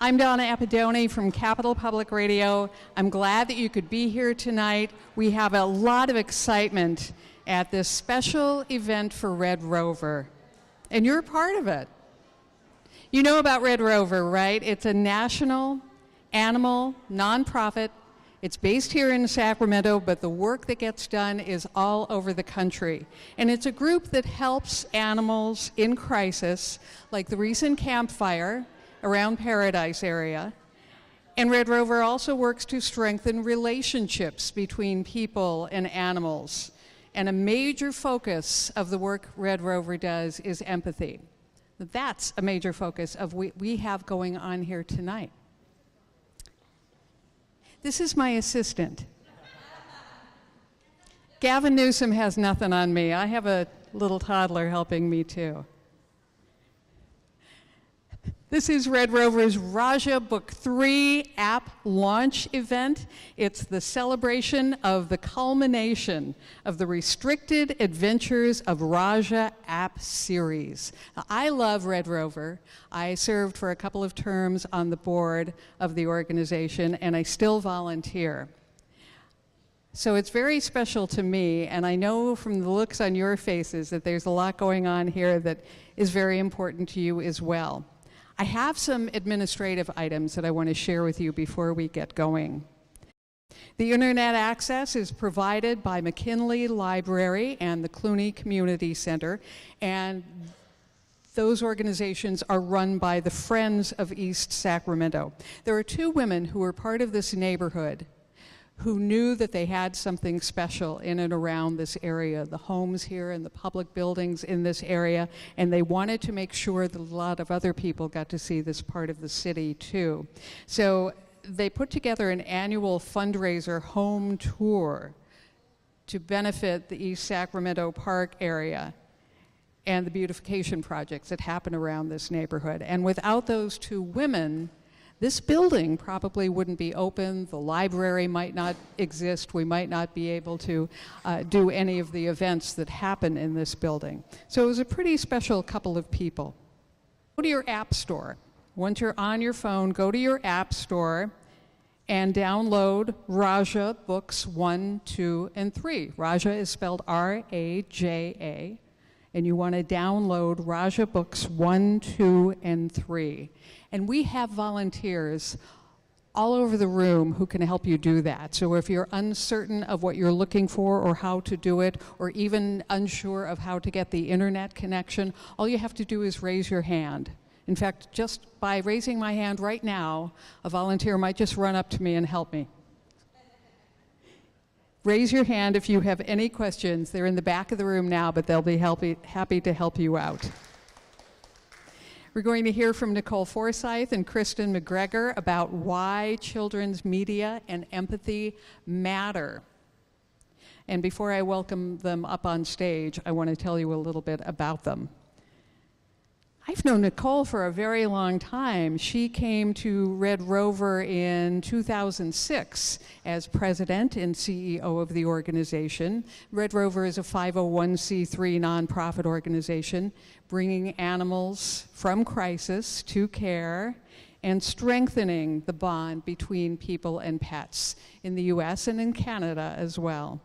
I'm Donna Appadoni from Capital Public Radio. I'm glad that you could be here tonight. We have a lot of excitement at this special event for Red Rover, and you're a part of it. You know about Red Rover, right? It's a national animal nonprofit. It's based here in Sacramento, but the work that gets done is all over the country. And it's a group that helps animals in crisis, like the recent campfire around Paradise area. And Red Rover also works to strengthen relationships between people and animals. And a major focus of the work Red Rover does is empathy. That's a major focus of what we have going on here tonight. This is my assistant. Gavin Newsom has nothing on me. I have a little toddler helping me too. This is Red Rover's Raja Book 3 app launch event. It's the celebration of the culmination of the Restricted Adventures of Raja app series. Now, I love Red Rover. I served for a couple of terms on the board of the organization, and I still volunteer. So it's very special to me, and I know from the looks on your faces that there's a lot going on here that is very important to you as well. I have some administrative items that I want to share with you before we get going. The internet access is provided by McKinley Library and the Clooney Community Center, and those organizations are run by the Friends of East Sacramento. There are two women who are part of this neighborhood who knew that they had something special in and around this area, the homes here and the public buildings in this area, and they wanted to make sure that a lot of other people got to see this part of the city too. So they put together an annual fundraiser home tour to benefit the East Sacramento Park area and the beautification projects that happen around this neighborhood. And without those two women, this building probably wouldn't be open, the library might not exist, we might not be able to do any of the events that happen in this building. So it was a pretty special couple of people. Go to your app store. Once you're on your phone, go to your app store and download Raja Books 1, 2, and 3. Raja is spelled R-A-J-A, and you want to download Raja Books 1, 2, and 3. And we have volunteers all over the room who can help you do that. So if you're uncertain of what you're looking for or how to do it, or even unsure of how to get the internet connection, all you have to do is raise your hand. In fact, just by raising my hand right now, a volunteer might just run up to me and help me. Raise your hand if you have any questions. They're in the back of the room now, but they'll be happy to help you out. We're going to hear from Nicole Forsyth and Kristen McGregor about why children's media and empathy matter. And before I welcome them up on stage, I want to tell you a little bit about them. I've known Nicole for a very long time. She came to Red Rover in 2006 as president and CEO of the organization. Red Rover is a 501c3 nonprofit organization bringing animals from crisis to care and strengthening the bond between people and pets in the US and in Canada as well.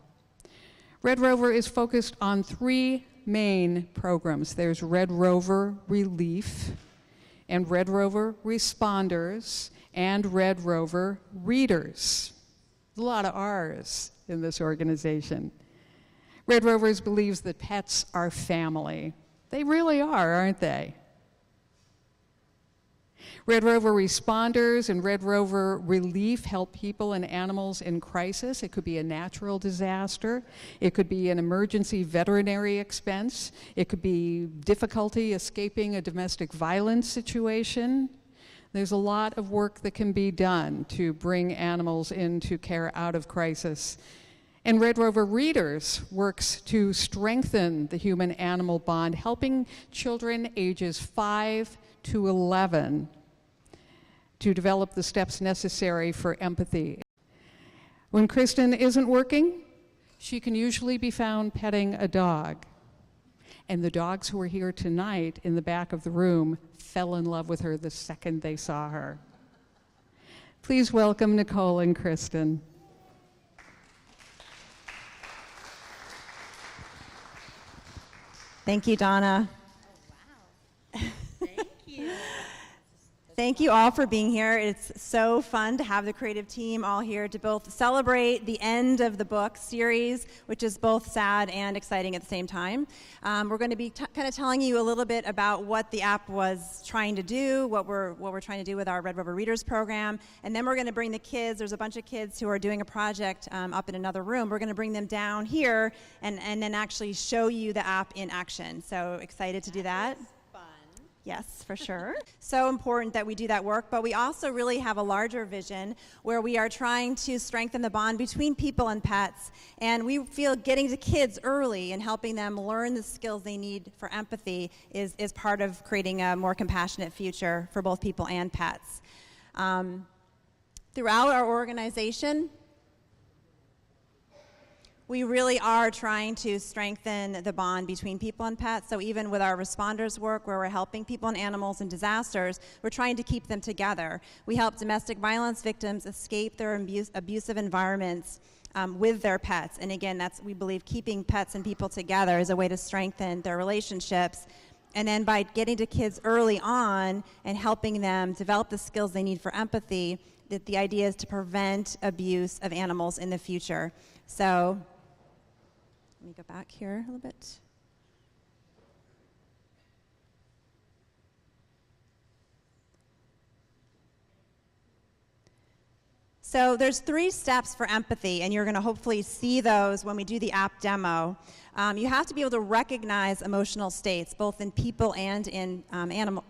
Red Rover is focused on three main programs. There's Red Rover Relief, and Red Rover Responders, and Red Rover Readers. A lot of R's in this organization. Red Rovers believes that pets are family. They really are, aren't they? Red Rover Responders and Red Rover Relief help people and animals in crisis. It could be a natural disaster. It could be an emergency veterinary expense. It could be difficulty escaping a domestic violence situation. There's a lot of work that can be done to bring animals into care out of crisis. And Red Rover Readers works to strengthen the human-animal bond, helping children ages 5 to 11 to develop the steps necessary for empathy. When Kristen isn't working, she can usually be found petting a dog. And the dogs who are here tonight in the back of the room fell in love with her the second they saw her. Please welcome Nicole and Kristen. Thank you, Donna. Oh, wow. Thank you. Thank you all for being here. It's so fun to have the creative team all here to both celebrate the end of the book series, which is both sad and exciting at the same time. We're going to be kind of telling you a little bit about what the app was trying to do, what we're trying to do with our Red Rover Readers program, and then we're going to bring the kids. There's a bunch of kids who are doing a project up in another room. We're going to bring them down here and then actually show you the app in action. So excited to do that. Yes, for sure. So important that we do that work, but we also really have a larger vision where we are trying to strengthen the bond between people and pets, and we feel getting to kids early and helping them learn the skills they need for empathy is part of creating a more compassionate future for both people and pets. Throughout our organization, we really are trying to strengthen the bond between people and pets. So even with our responders work, where we're helping people and animals in disasters, we're trying to keep them together. We help domestic violence victims escape their abusive environments with their pets. And again, we believe keeping pets and people together is a way to strengthen their relationships. And then by getting to kids early on and helping them develop the skills they need for empathy, that the idea is to prevent abuse of animals in the future. So let me go back here a little bit. So there's 3 steps for empathy, and you're going to hopefully see those when we do the app demo. You have to be able to recognize emotional states, both in people and in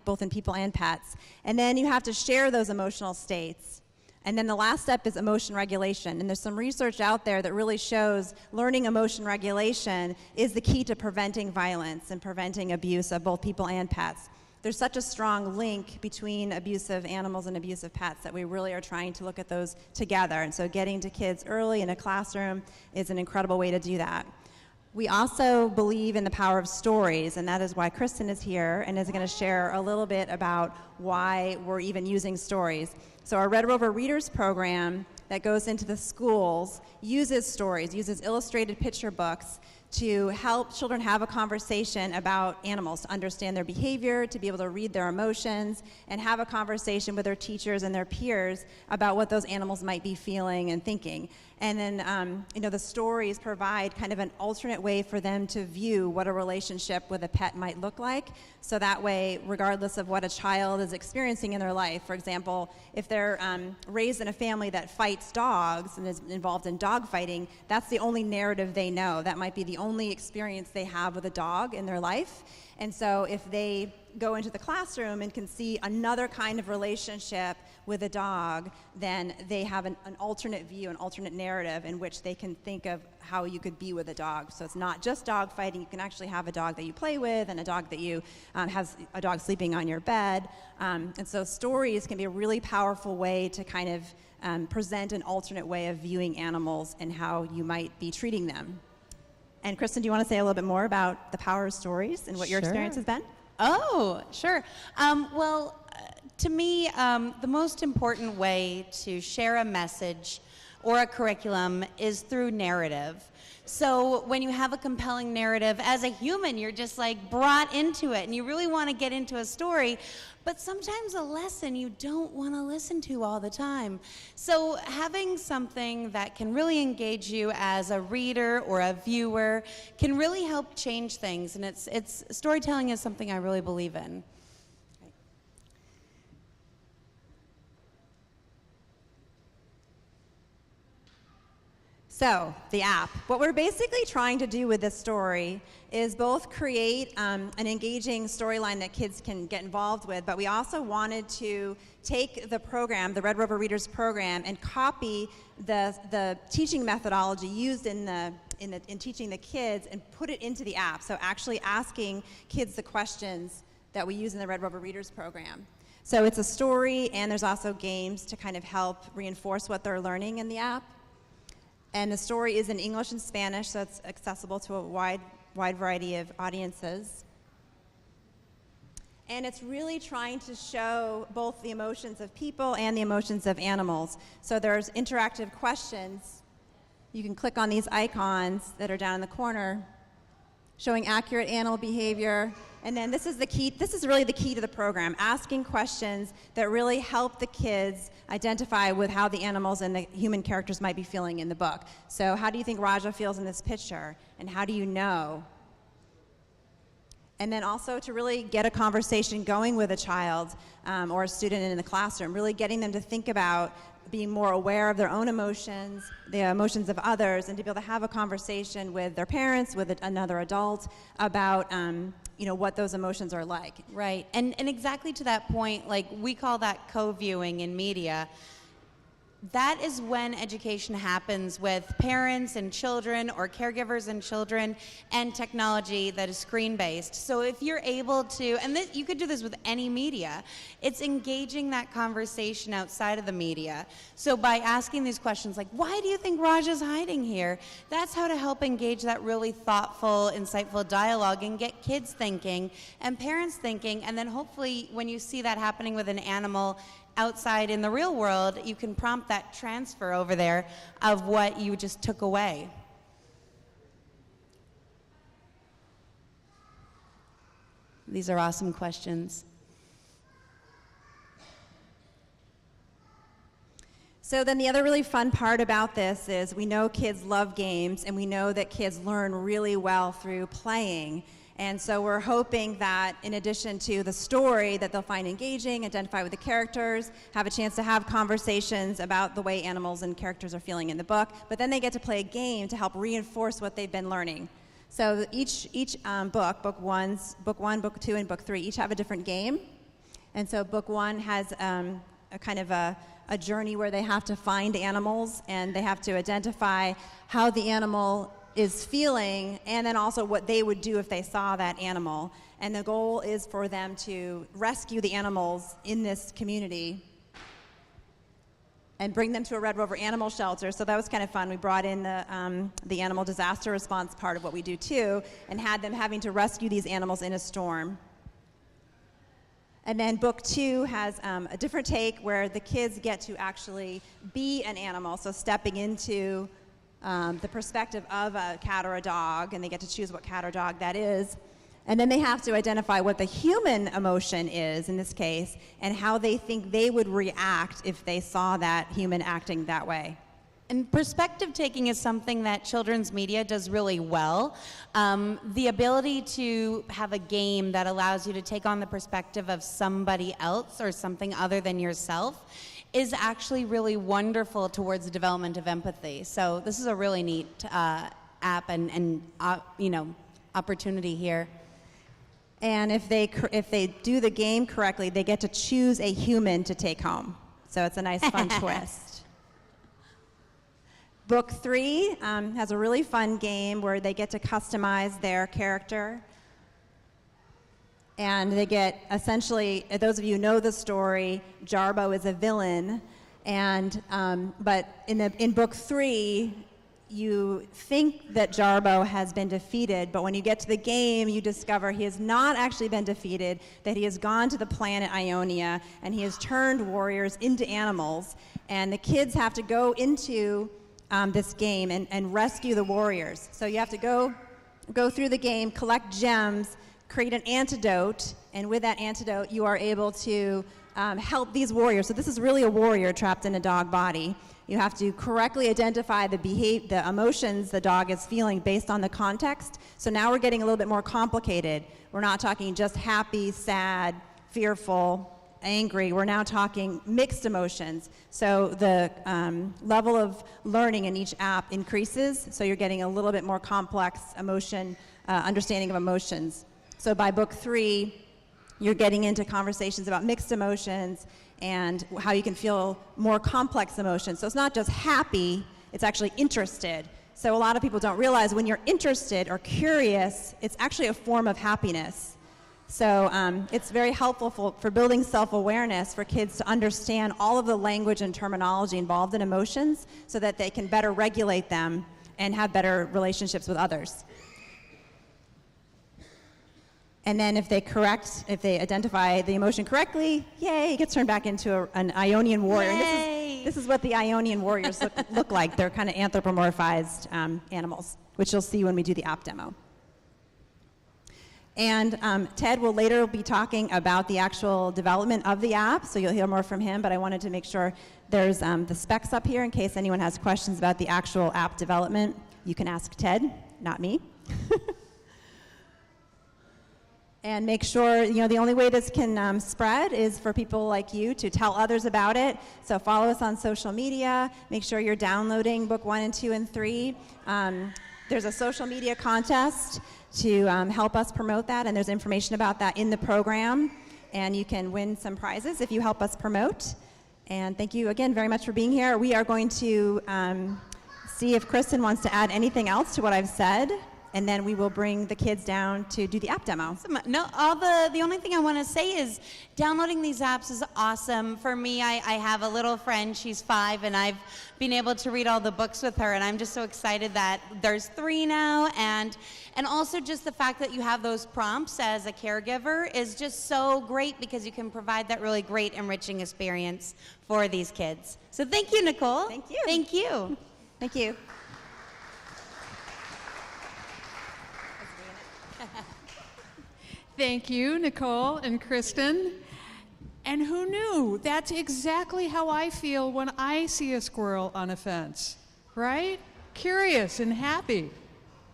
both in people and pets, and then you have to share those emotional states. And then the last step is emotion regulation. And there's some research out there that really shows learning emotion regulation is the key to preventing violence and preventing abuse of both people and pets. There's such a strong link between abusive animals and abusive pets that we really are trying to look at those together. And so getting to kids early in a classroom is an incredible way to do that. We also believe in the power of stories, and that is why Kristen is here and is going to share a little bit about why we're even using stories. So our Red Rover Readers program that goes into the schools uses stories, uses illustrated picture books to help children have a conversation about animals, to understand their behavior, to be able to read their emotions, and have a conversation with their teachers and their peers about what those animals might be feeling and thinking. And then, the stories provide kind of an alternate way for them to view what a relationship with a pet might look like. So that way, regardless of what a child is experiencing in their life, for example, if they're raised in a family that fights dogs and is involved in dog fighting, that's the only narrative they know. That might be the only experience they have with a dog in their life. And so if they go into the classroom and can see another kind of relationship with a dog, then they have an alternate view, an alternate narrative in which they can think of how you could be with a dog. So it's not just dog fighting. You can actually have a dog that you play with and a dog that you has a dog sleeping on your bed. And so stories can be a really powerful way to kind of present an alternate way of viewing animals and how you might be treating them. And Kristen, do you want to say a little bit more about the power of stories and what your experience has been? Oh, sure. To me, the most important way to share a message or a curriculum is through narrative. So when you have a compelling narrative, as a human, you're just like brought into it and you really want to get into a story, but sometimes a lesson you don't want to listen to all the time. So having something that can really engage you as a reader or a viewer can really help change things, and it's storytelling is something I really believe in. So, the app. What we're basically trying to do with this story is both create an engaging storyline that kids can get involved with, but we also wanted to take the program, the Red Rover Readers program, and copy the teaching methodology used in teaching the kids and put it into the app. So actually asking kids the questions that we use in the Red Rover Readers program. So it's a story, and there's also games to kind of help reinforce what they're learning in the app. And the story is in English and Spanish, so it's accessible to a wide variety of audiences. And it's really trying to show both the emotions of people and the emotions of animals. So there's interactive questions. You can click on these icons that are down in the corner, showing accurate animal behavior. And then this is really the key to the program, asking questions that really help the kids identify with how the animals and the human characters might be feeling in the book. So how do you think Raja feels in this picture? And how do you know? And then also to really get a conversation going with a child or a student in the classroom, really getting them to think about being more aware of their own emotions, the emotions of others, and to be able to have a conversation with their parents, with another adult, about what those emotions are like. Right, and exactly to that point, like we call that co-viewing in media. That is when education happens with parents and children or caregivers and children and technology that is screen-based. So if you're able to, and you could do this with any media, it's engaging that conversation outside of the media. So by asking these questions like, why do you think Raja's hiding here? That's how to help engage that really thoughtful, insightful dialogue and get kids thinking and parents thinking, and then hopefully when you see that happening with an animal outside in the real world, you can prompt that transfer over there of what you just took away. These are awesome questions. So then the other really fun part about this is we know kids love games, and we know that kids learn really well through playing. And so we're hoping that in addition to the story that they'll find engaging, identify with the characters, have a chance to have conversations about the way animals and characters are feeling in the book, but then they get to play a game to help reinforce what they've been learning. So each book 1, book 2, and book 3, each have a different game. And so book 1 has a kind of a journey where they have to find animals, and they have to identify how the animal is feeling, and then also what they would do if they saw that animal. And the goal is for them to rescue the animals in this community and bring them to a Red Rover animal shelter. So that was kind of fun. We brought in the animal disaster response part of what we do too, and had them having to rescue these animals in a storm. And then book 2 has a different take where the kids get to actually be an animal, so stepping into the perspective of a cat or a dog, and they get to choose what cat or dog that is. And then they have to identify what the human emotion is in this case, and how they think they would react if they saw that human acting that way. And perspective taking is something that children's media does really well. The ability to have a game that allows you to take on the perspective of somebody else or something other than yourself is actually really wonderful towards the development of empathy. So this is a really neat app and opportunity here. And if they do the game correctly, they get to choose a human to take home. So it's a nice fun twist. Book 3 has a really fun game where they get to customize their character. And they get, essentially, those of you who know the story, Jarbo is a villain. And, but in book 3, you think that Jarbo has been defeated, but when you get to the game, you discover he has not actually been defeated, that he has gone to the planet Ionia, and he has turned warriors into animals. And the kids have to go into this game and rescue the warriors. So you have to go through the game, collect gems, create an antidote, and with that antidote, you are able to help these warriors. So this is really a warrior trapped in a dog body. You have to correctly identify the emotions the dog is feeling based on the context. So now we're getting a little bit more complicated. We're not talking just happy, sad, fearful, angry. We're now talking mixed emotions. So the level of learning in each app increases, so you're getting a little bit more complex understanding of emotions. So by book 3, you're getting into conversations about mixed emotions and how you can feel more complex emotions. So it's not just happy, it's actually interested. So a lot of people don't realize when you're interested or curious, it's actually a form of happiness. So it's very helpful for building self-awareness for kids to understand all of the language and terminology involved in emotions so that they can better regulate them and have better relationships with others. And then if they identify the emotion correctly, yay, it gets turned back into an Ionian warrior. And this is what the Ionian warriors look like. They're kind of anthropomorphized animals, which you'll see when we do the app demo. And Ted will later be talking about the actual development of the app, so you'll hear more from him, but I wanted to make sure there's the specs up here in case anyone has questions about the actual app development. You can ask Ted, not me. And make sure, the only way this can spread is for people like you to tell others about it. So follow us on social media. Make sure you're downloading book 1 and 2 and 3. There's a social media contest to help us promote that, and there's information about that in the program. And you can win some prizes if you help us promote. And thank you again very much for being here. We are going to see if Kristen wants to add anything else to what I've said. And then we will bring the kids down to do the app demo. No, the only thing I want to say is downloading these apps is awesome. For me, I have a little friend, she's 5, and I've been able to read all the books with her, and I'm just so excited that there's 3 now, and also just the fact that you have those prompts as a caregiver is just so great because you can provide that really great enriching experience for these kids. So thank you, Nicole. Thank you. Thank you. Thank you. Thank you, Nicole and Kristen. And who knew? That's exactly how I feel when I see a squirrel on a fence, right? Curious and happy.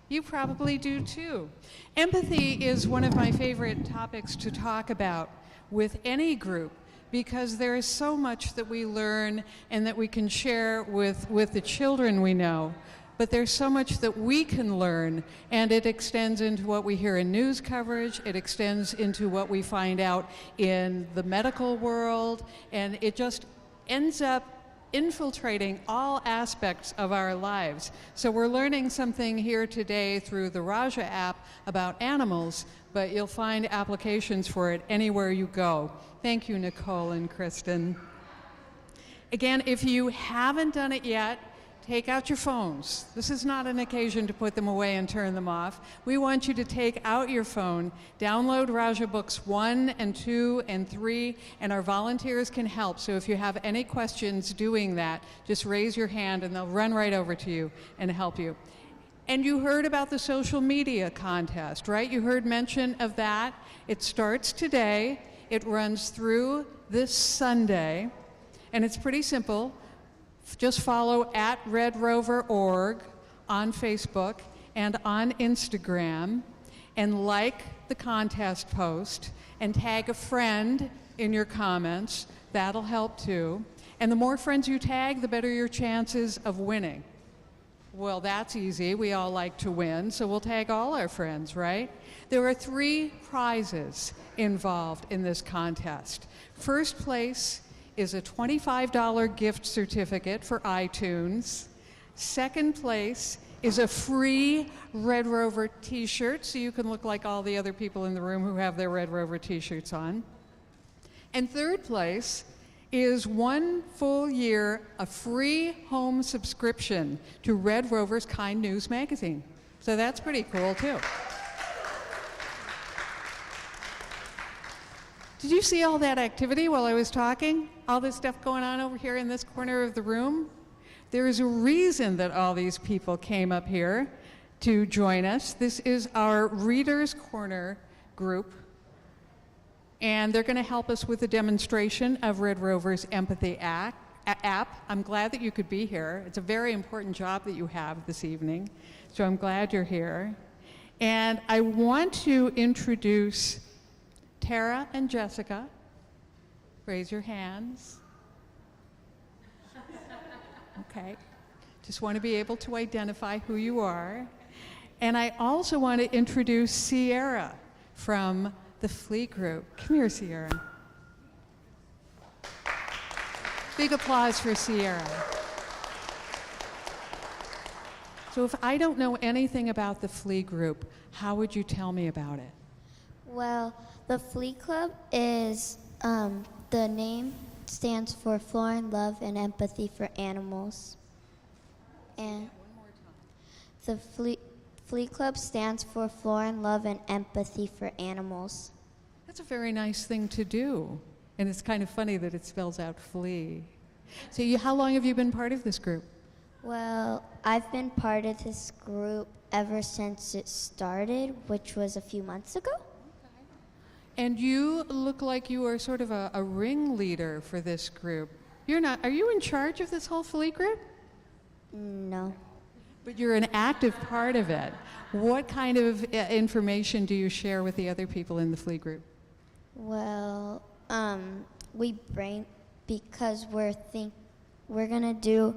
You probably do too. Empathy is one of my favorite topics to talk about with any group because there is so much that we learn and that we can share with the children we know. But there's so much that we can learn, and it extends into what we hear in news coverage, it extends into what we find out in the medical world, and it just ends up infiltrating all aspects of our lives. So we're learning something here today through the Raja app about animals, but you'll find applications for it anywhere you go. Thank you, Nicole and Kristen. Again, if you haven't done it yet, take out your phones. This is not an occasion to put them away and turn them off. We want you to take out your phone, download Raja Books 1 and 2 and 3, and our volunteers can help. So if you have any questions doing that, just raise your hand and they'll run right over to you and help you. And you heard about the social media contest, right? You heard mention of that. It starts today. It runs through this Sunday, and it's pretty simple. Just follow at RedRover.org on Facebook and on Instagram and like the contest post and tag a friend in your comments. That'll help too. And the more friends you tag, the better your chances of winning. Well, that's easy. We all like to win, so we'll tag all our friends, right? There are 3 prizes involved in this contest. First place is a $25 gift certificate for iTunes. Second place is a free Red Rover t-shirt, so you can look like all the other people in the room who have their Red Rover t-shirts on. And third place is 1 full year of free home subscription to Red Rover's Kind News magazine. So that's pretty cool too. Did you see all that activity while I was talking? All this stuff going on over here in this corner of the room? There is a reason that all these people came up here to join us. This is our Reader's Corner group, and they're going to help us with a demonstration of Red Rover's Empathy app. I'm glad that you could be here. It's a very important job that you have this evening, so I'm glad you're here. And I want to introduce Tara and Jessica. Raise your hands. Okay. Just want to be able to identify who you are. And I also want to introduce Sierra from the Flea Group. Come here, Sierra. Big applause for Sierra. So if I don't know anything about the Flea Group, how would you tell me about it? Well, the Flea Club is, the name stands for Flooring Love and Empathy for Animals. And the Flea Club stands for Floor and Love and Empathy for Animals. That's a very nice thing to do. And it's kind of funny that it spells out flea. So how long have you been part of this group? Well, I've been part of this group ever since it started, which was a few months ago. And you look like you are sort of a ringleader for this group. Are you in charge of this whole flea group? No. But you're an active part of it. What kind of information do you share with the other people in the flea group? Well, because we're gonna do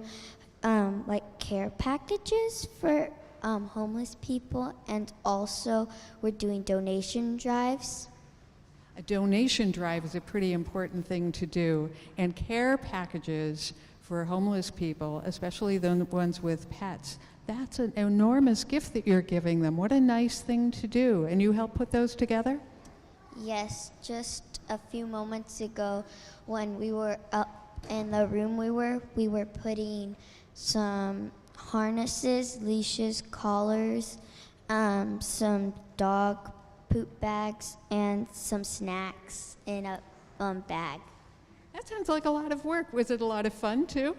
like care packages for homeless people, and also we're doing donation drives. A donation drive is a pretty important thing to do, and care packages for homeless people, especially the ones with pets, that's an enormous gift that you're giving them. What a nice thing to do. And you help put those together? Yes, just a few moments ago when we were up in the room we were putting some harnesses, leashes, collars, some dog poop bags, and some snacks in a bag. That sounds like a lot of work. Was it a lot of fun too?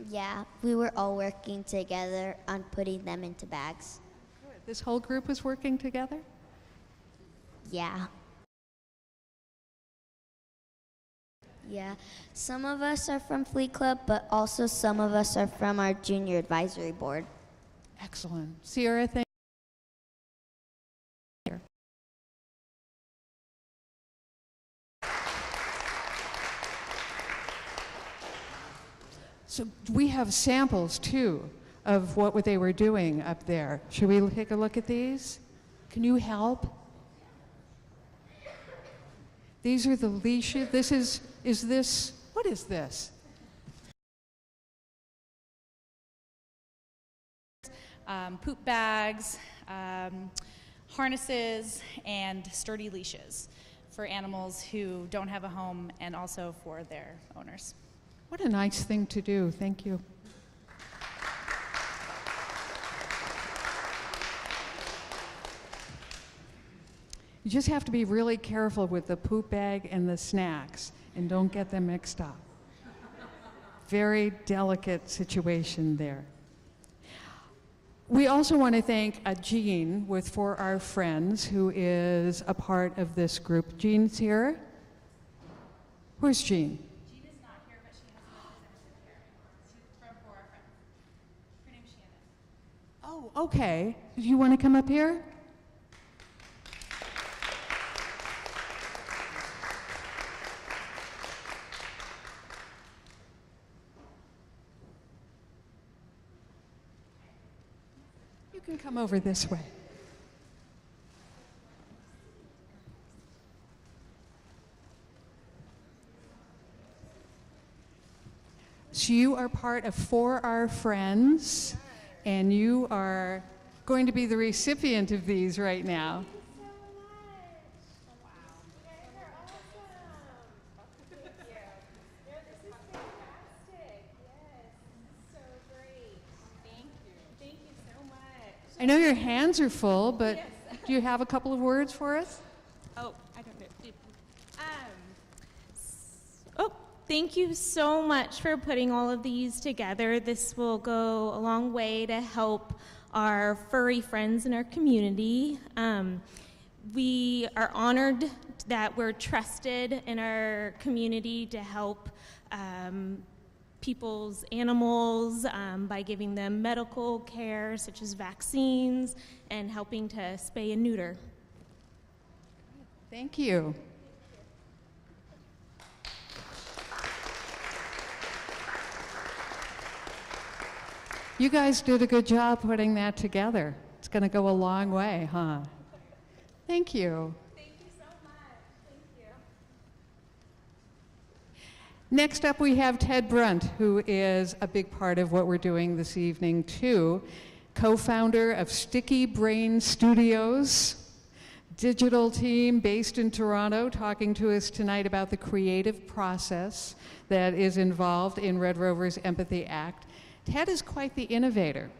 Yeah, we were all working together on putting them into bags. Good. This whole group was working together? Yeah. Yeah, some of us are from Flea Club, but also some of us are from our junior advisory board. Excellent. Sierra, thank you. So we have samples too of what they were doing up there. Should we take a look at these? Can you help? These are the leashes. What is this? Poop bags, harnesses, and sturdy leashes for animals who don't have a home and also for their owners. What a nice thing to do. Thank you. You just have to be really careful with the poop bag and the snacks and don't get them mixed up. Very delicate situation there. We also want to thank Jean with For Our Friends, who is a part of this group. Jean's here? Where's Jean? Jean is not here, but she has a representative here. She's from For Our Friends. Her name's Shannon. Oh, okay. Do you want to come up here? You can come over this way. So you are part of For Our Friends, and you are going to be the recipient of these right now. I know your hands are full, but yes. Do you have a couple of words for us? Oh, I don't know. Thank you so much for putting all of these together. This will go a long way to help our furry friends in our community. We are honored that we're trusted in our community to help people's animals by giving them medical care such as vaccines and helping to spay and neuter. Thank you. You guys did a good job putting that together. It's going to go a long way, huh? Thank you. Thank you so much. Thank you. Next up, we have Ted Brunt, who is a big part of what we're doing this evening, too. Co-founder of Sticky Brain Studios, digital team based in Toronto, talking to us tonight about the creative process that is involved in Red Rover's Empathy Act. Ted is quite the innovator.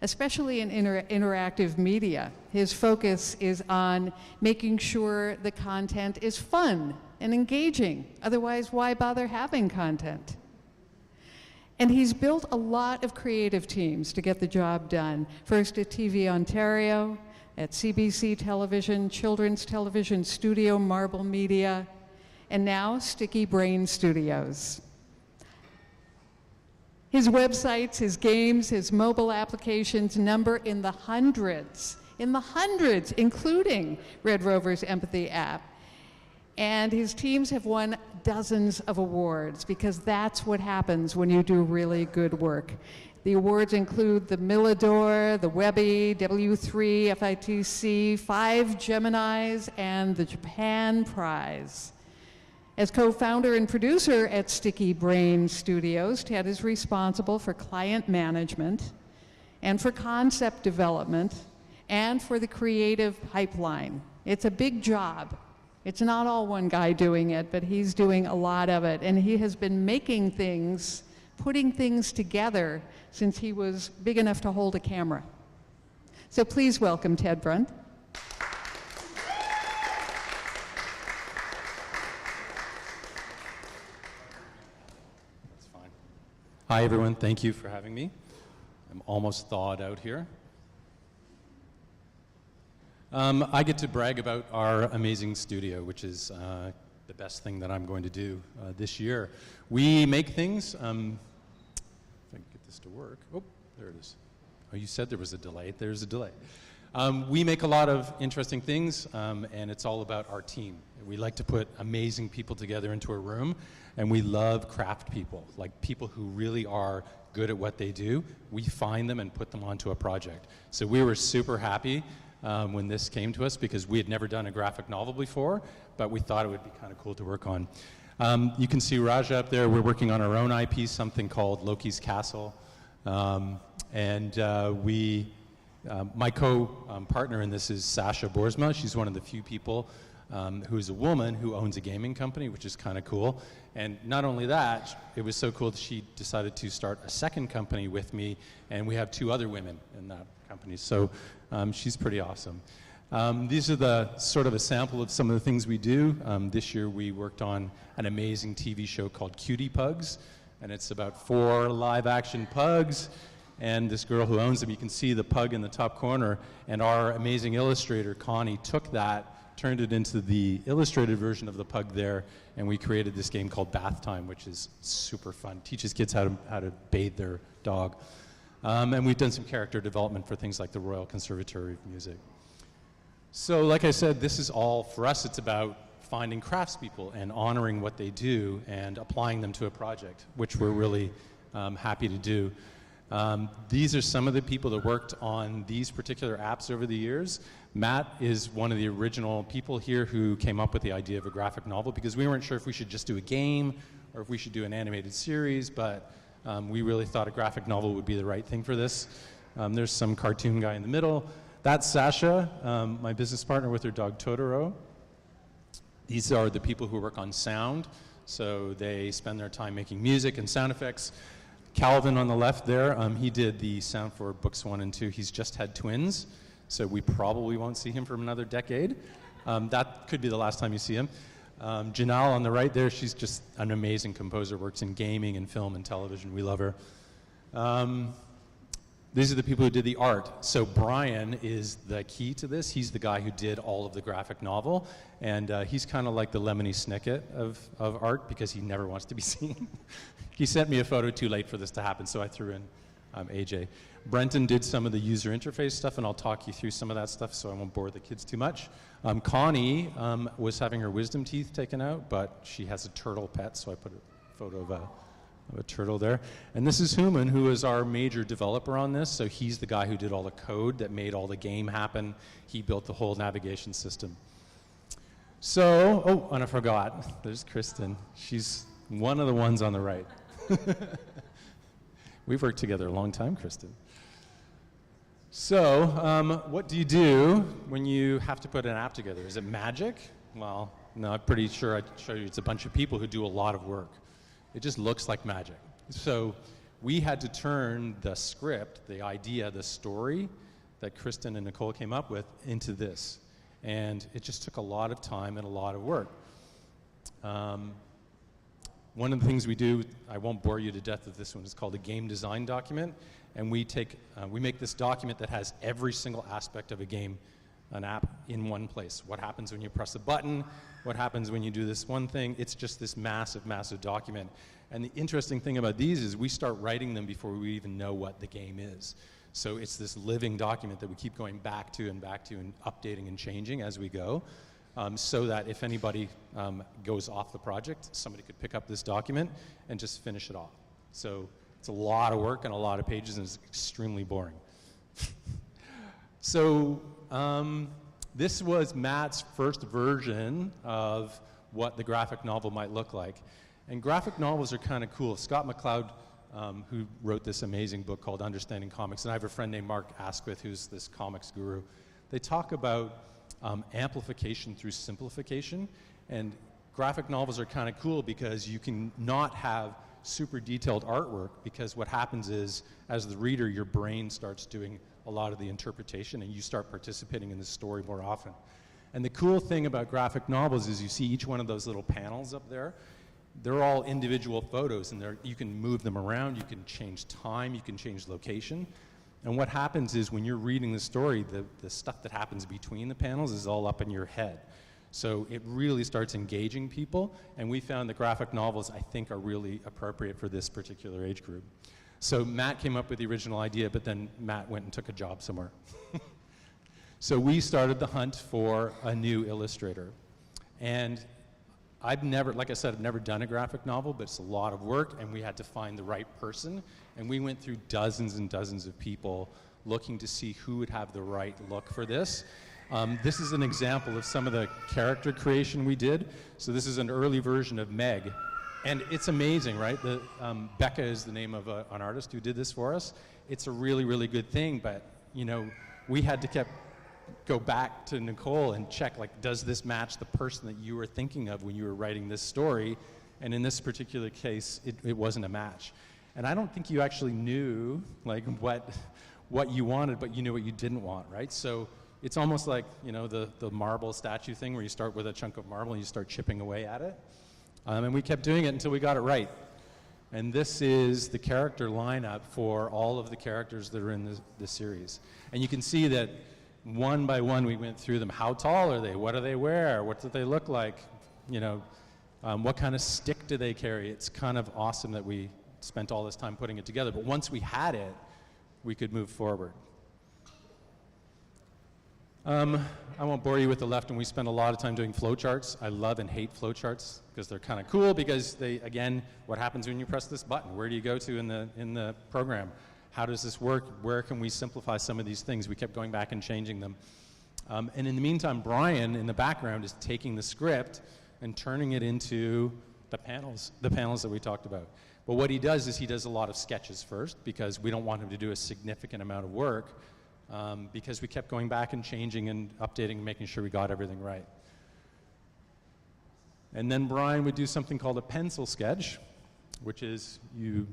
especially in interactive media. His focus is on making sure the content is fun and engaging. Otherwise, why bother having content? And he's built a lot of creative teams to get the job done. First at TV Ontario, at CBC Television, Children's Television Studio, Marble Media, and now Sticky Brain Studios. His websites, his games, his mobile applications number in the hundreds, including RedRover's Empathy app. And his teams have won dozens of awards because that's what happens when you do really good work. The awards include the Millador, the Webby, W3, FITC, 5 Geminis, and the Japan Prize. As co-founder and producer at Sticky Brain Studios, Ted is responsible for client management and for concept development and for the creative pipeline. It's a big job. It's not all one guy doing it, but he's doing a lot of it. And he has been making things, putting things together since he was big enough to hold a camera. So please welcome Ted Brunt. Hi, everyone. Thank you for having me. I'm almost thawed out here. I get to brag about our amazing studio, which is the best thing that I'm going to do this year. We make things, if I can get this to work. Oh, there it is. Oh, you said there was a delay. There's a delay. We make a lot of interesting things, and it's all about our team. We like to put amazing people together into a room, and we love craft people, like people who really are good at what they do. We find them and put them onto a project. So we were super happy when this came to us because we had never done a graphic novel before, but we thought it would be kind of cool to work on. You can see Raja up there. We're working on our own IP, something called Loki's Castle. My co-partner in this is Sasha Boersma. She's one of the few people who is a woman who owns a gaming company, which is kind of cool. And not only that, it was so cool that she decided to start a second company with me, and we have 2 other women in that company. So she's pretty awesome. These are the sort of a sample of some of the things we do. This year we worked on an amazing TV show called Cutie Pugs, and it's about 4 live-action pugs and this girl who owns them. You can see the pug in the top corner, and our amazing illustrator, Connie, took that, turned it into the illustrated version of the pug there, and we created this game called Bath Time, which is super fun. Teaches kids how to bathe their dog. And we've done some character development for things like the Royal Conservatory of Music. So like I said, this is all, for us, it's about finding craftspeople and honoring what they do and applying them to a project, which we're really happy to do. These are some of the people that worked on these particular apps over the years. Matt is one of the original people here who came up with the idea of a graphic novel because we weren't sure if we should just do a game or if we should do an animated series, but we really thought a graphic novel would be the right thing for this. There's some cartoon guy in the middle. That's Sasha, my business partner with her dog Totoro. These are the people who work on sound, so they spend their time making music and sound effects. Calvin on the left there, he did the sound for books 1 and 2. He's just had twins, so we probably won't see him for another decade. That could be the last time you see him. Janelle on the right there, she's just an amazing composer, works in gaming and film and television. We love her. These are the people who did the art. So Brian is the key to this. He's the guy who did all of the graphic novel, and he's kind of like the Lemony Snicket of art because he never wants to be seen. He sent me a photo too late for this to happen, so I threw in AJ. Brenton did some of the user interface stuff, and I'll talk you through some of that stuff so I won't bore the kids too much. Connie was having her wisdom teeth taken out, but she has a turtle pet, so I put a photo of a turtle there. And this is Human, who is our major developer on this, so he's the guy who did all the code that made all the game happen. He built the whole navigation system. So, oh, and I forgot, there's Kristen. She's one of the ones on the right. We've worked together a long time, Kristen. So, what do you do when you have to put an app together? Is it magic? Well, no, I'm pretty sure I'd show you it's a bunch of people who do a lot of work. It just looks like magic. So we had to turn the script, the idea, the story that Kristen and Nicole came up with into this. And it just took a lot of time and a lot of work. One of the things we do, I won't bore you to death with this one, it's called a game design document. And we make this document that has every single aspect of a game, an app, in one place. What happens when you press a button? What happens when you do this one thing? It's just this massive, massive document. And the interesting thing about these is we start writing them before we even know what the game is. So it's this living document that we keep going back to and updating and changing as we go, so that if anybody goes off the project, somebody could pick up this document and just finish it off. So it's a lot of work and a lot of pages, and it's extremely boring. So this was Matt's first version of what the graphic novel might look like. And graphic novels are kind of cool. Scott McCloud, who wrote this amazing book called Understanding Comics, and I have a friend named Mark Asquith, who's this comics guru. They talk about amplification through simplification, and graphic novels are kind of cool because you can not have super detailed artwork, because what happens is, as the reader, your brain starts doing a lot of the interpretation and you start participating in the story more often. And the cool thing about graphic novels is you see each one of those little panels up there. They're all individual photos, and you can move them around, you can change time, you can change location. And what happens is when you're reading the story, the stuff that happens between the panels is all up in your head. So it really starts engaging people, and we found that graphic novels, I think, are really appropriate for this particular age group. So Matt came up with the original idea, but then Matt went and took a job somewhere. So we started the hunt for a new illustrator. And I've never, like I said, I've never done a graphic novel, but it's a lot of work, and we had to find the right person. And we went through dozens and dozens of people looking to see who would have the right look for this. This is an example of some of the character creation we did. So this is an early version of Meg. And it's amazing, right? Becca is the name of an artist who did this for us. It's a really, really good thing, but you know, we had to go back to Nicole and check, like, does this match the person that you were thinking of when you were writing this story? And in this particular case, it wasn't a match. And I don't think you actually knew, like, what you wanted, but you knew what you didn't want, right? So it's almost like, you know, the marble statue thing where you start with a chunk of marble and you start chipping away at it. And we kept doing it until we got it right. And this is the character lineup for all of the characters that are in this series. And you can see that one by one we went through them. How tall are they? What do they wear? What do they look like? You know, what kind of stick do they carry? It's kind of awesome that we spent all this time putting it together. But once we had it, we could move forward. I won't bore you with the left, and we spend a lot of time doing flowcharts. I love and hate flowcharts because they're kind of cool, because they, again, what happens when you press this button? Where do you go to in the program? How does this work? Where can we simplify some of these things? We kept going back and changing them. And in the meantime, Brian in the background is taking the script and turning it into the panels that we talked about. But what he does is he does a lot of sketches first, because we don't want him to do a significant amount of work, because we kept going back and changing and updating and making sure we got everything right. And then Brian would do something called a pencil sketch, which is you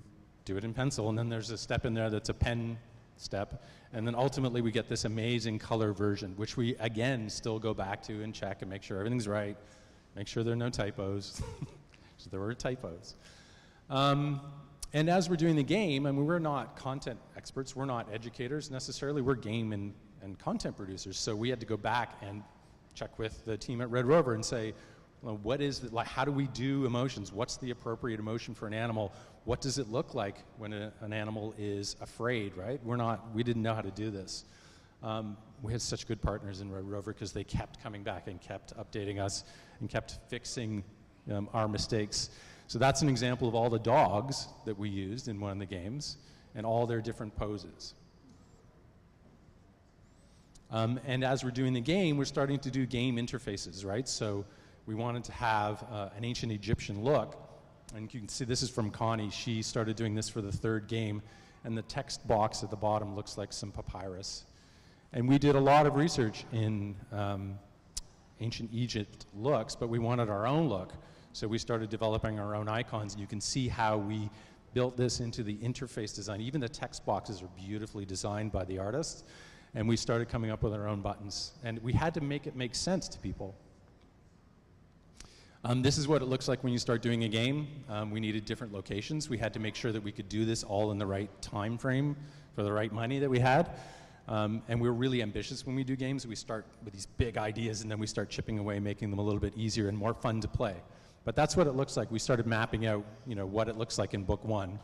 do it in pencil, and then there's a step in there that's a pen step, and then ultimately we get this amazing color version, which we, again, still go back to and check and make sure everything's right, make sure there are no typos. So there were typos. And as we're doing the game, I mean, we're not content experts, we're not educators necessarily, we're game and content producers. So we had to go back and check with the team at Red Rover and say, well, what is it, like, how do we do emotions? What's the appropriate emotion for an animal? What does it look like when an animal is afraid, right? We didn't know how to do this. We had such good partners in Red Rover because they kept coming back and kept updating us and kept fixing our mistakes. So that's an example of all the dogs that we used in one of the games and all their different poses. And as we're doing the game, we're starting to do game interfaces, right? So we wanted to have an ancient Egyptian look. And you can see this is from Connie. She started doing this for the third game. And the text box at the bottom looks like some papyrus. And we did a lot of research in ancient Egypt looks, but we wanted our own look. So we started developing our own icons, and you can see how we built this into the interface design. Even the text boxes are beautifully designed by the artists. And we started coming up with our own buttons. And we had to make it make sense to people. This is what it looks like when you start doing a game. We needed different locations. We had to make sure that we could do this all in the right time frame for the right money that we had. And we're really ambitious when we do games. We start with these big ideas, and then we start chipping away, making them a little bit easier and more fun to play. But that's what it looks like. We started mapping out, what it looks like in book 1.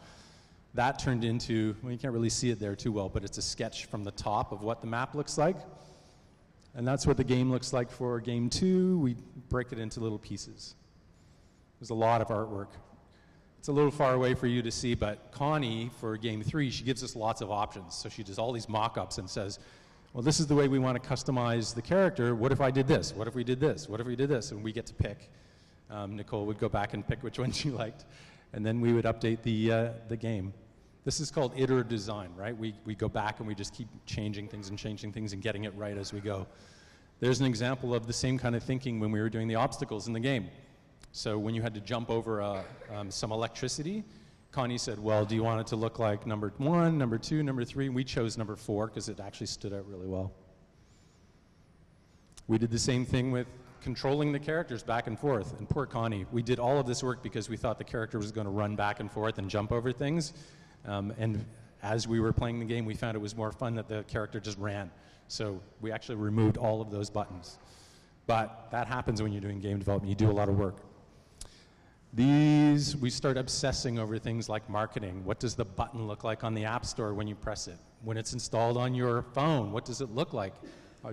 That turned into, well, you can't really see it there too well, but it's a sketch from the top of what the map looks like. And that's what the game looks like for game 2. We break it into little pieces. There's a lot of artwork. It's a little far away for you to see, but Connie, for game 3, she gives us lots of options. So she does all these mock-ups and says, well, this is the way we want to customize the character. What if I did this? What if we did this? What if we did this? And we get to pick. Nicole would go back and pick which one she liked. And then we would update the game. This is called iterative design, right? We go back and we just keep changing things and getting it right as we go. There's an example of the same kind of thinking when we were doing the obstacles in the game. So when you had to jump over some electricity, Connie said, well, do you want it to look like number 1, number 2, number 3? And we chose number 4 because it actually stood out really well. We did the same thing with controlling the characters back and forth. And poor Connie, we did all of this work because we thought the character was going to run back and forth and jump over things. And as we were playing the game, we found it was more fun that the character just ran. So we actually removed all of those buttons. But that happens when you're doing game development. You do a lot of work. We start obsessing over things like marketing. What does the button look like on the App Store when you press it? When it's installed on your phone, what does it look like?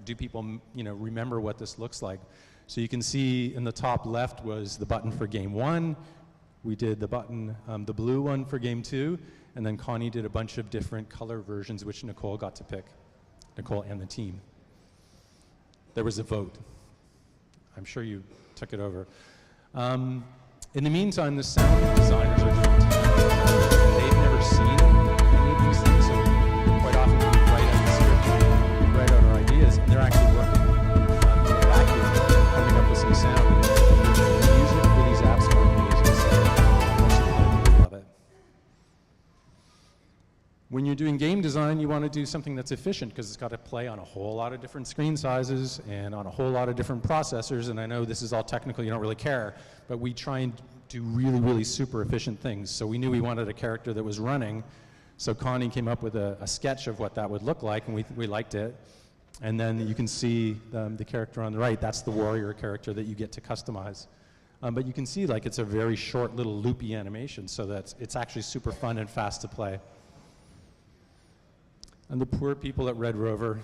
Do people, remember what this looks like? So you can see in the top left was the button for game 1. We did the button, the blue one for game 2. And then Connie did a bunch of different color versions, which Nicole got to pick. Nicole and the team. There was a vote. I'm sure you took it over. In the meantime, the sound designers are doing they've never seen any of these things, so quite often we write out the script, write out our ideas, and they're actually working in the vacuum, coming up with some sound. The music for these apps are amazing, so I love it. When you're doing game design, you want to do something that's efficient because it's got to play on a whole lot of different screen sizes and on a whole lot of different processors. And I know this is all technical, you don't really care, but we try and do really, really super efficient things. So we knew we wanted a character that was running. So Connie came up with a sketch of what that would look like, and we liked it. And then you can see the character on the right. That's the warrior character that you get to customize. But you can see like it's a very short little loopy animation, so that it's actually super fun and fast to play. And the poor people at Red Rover,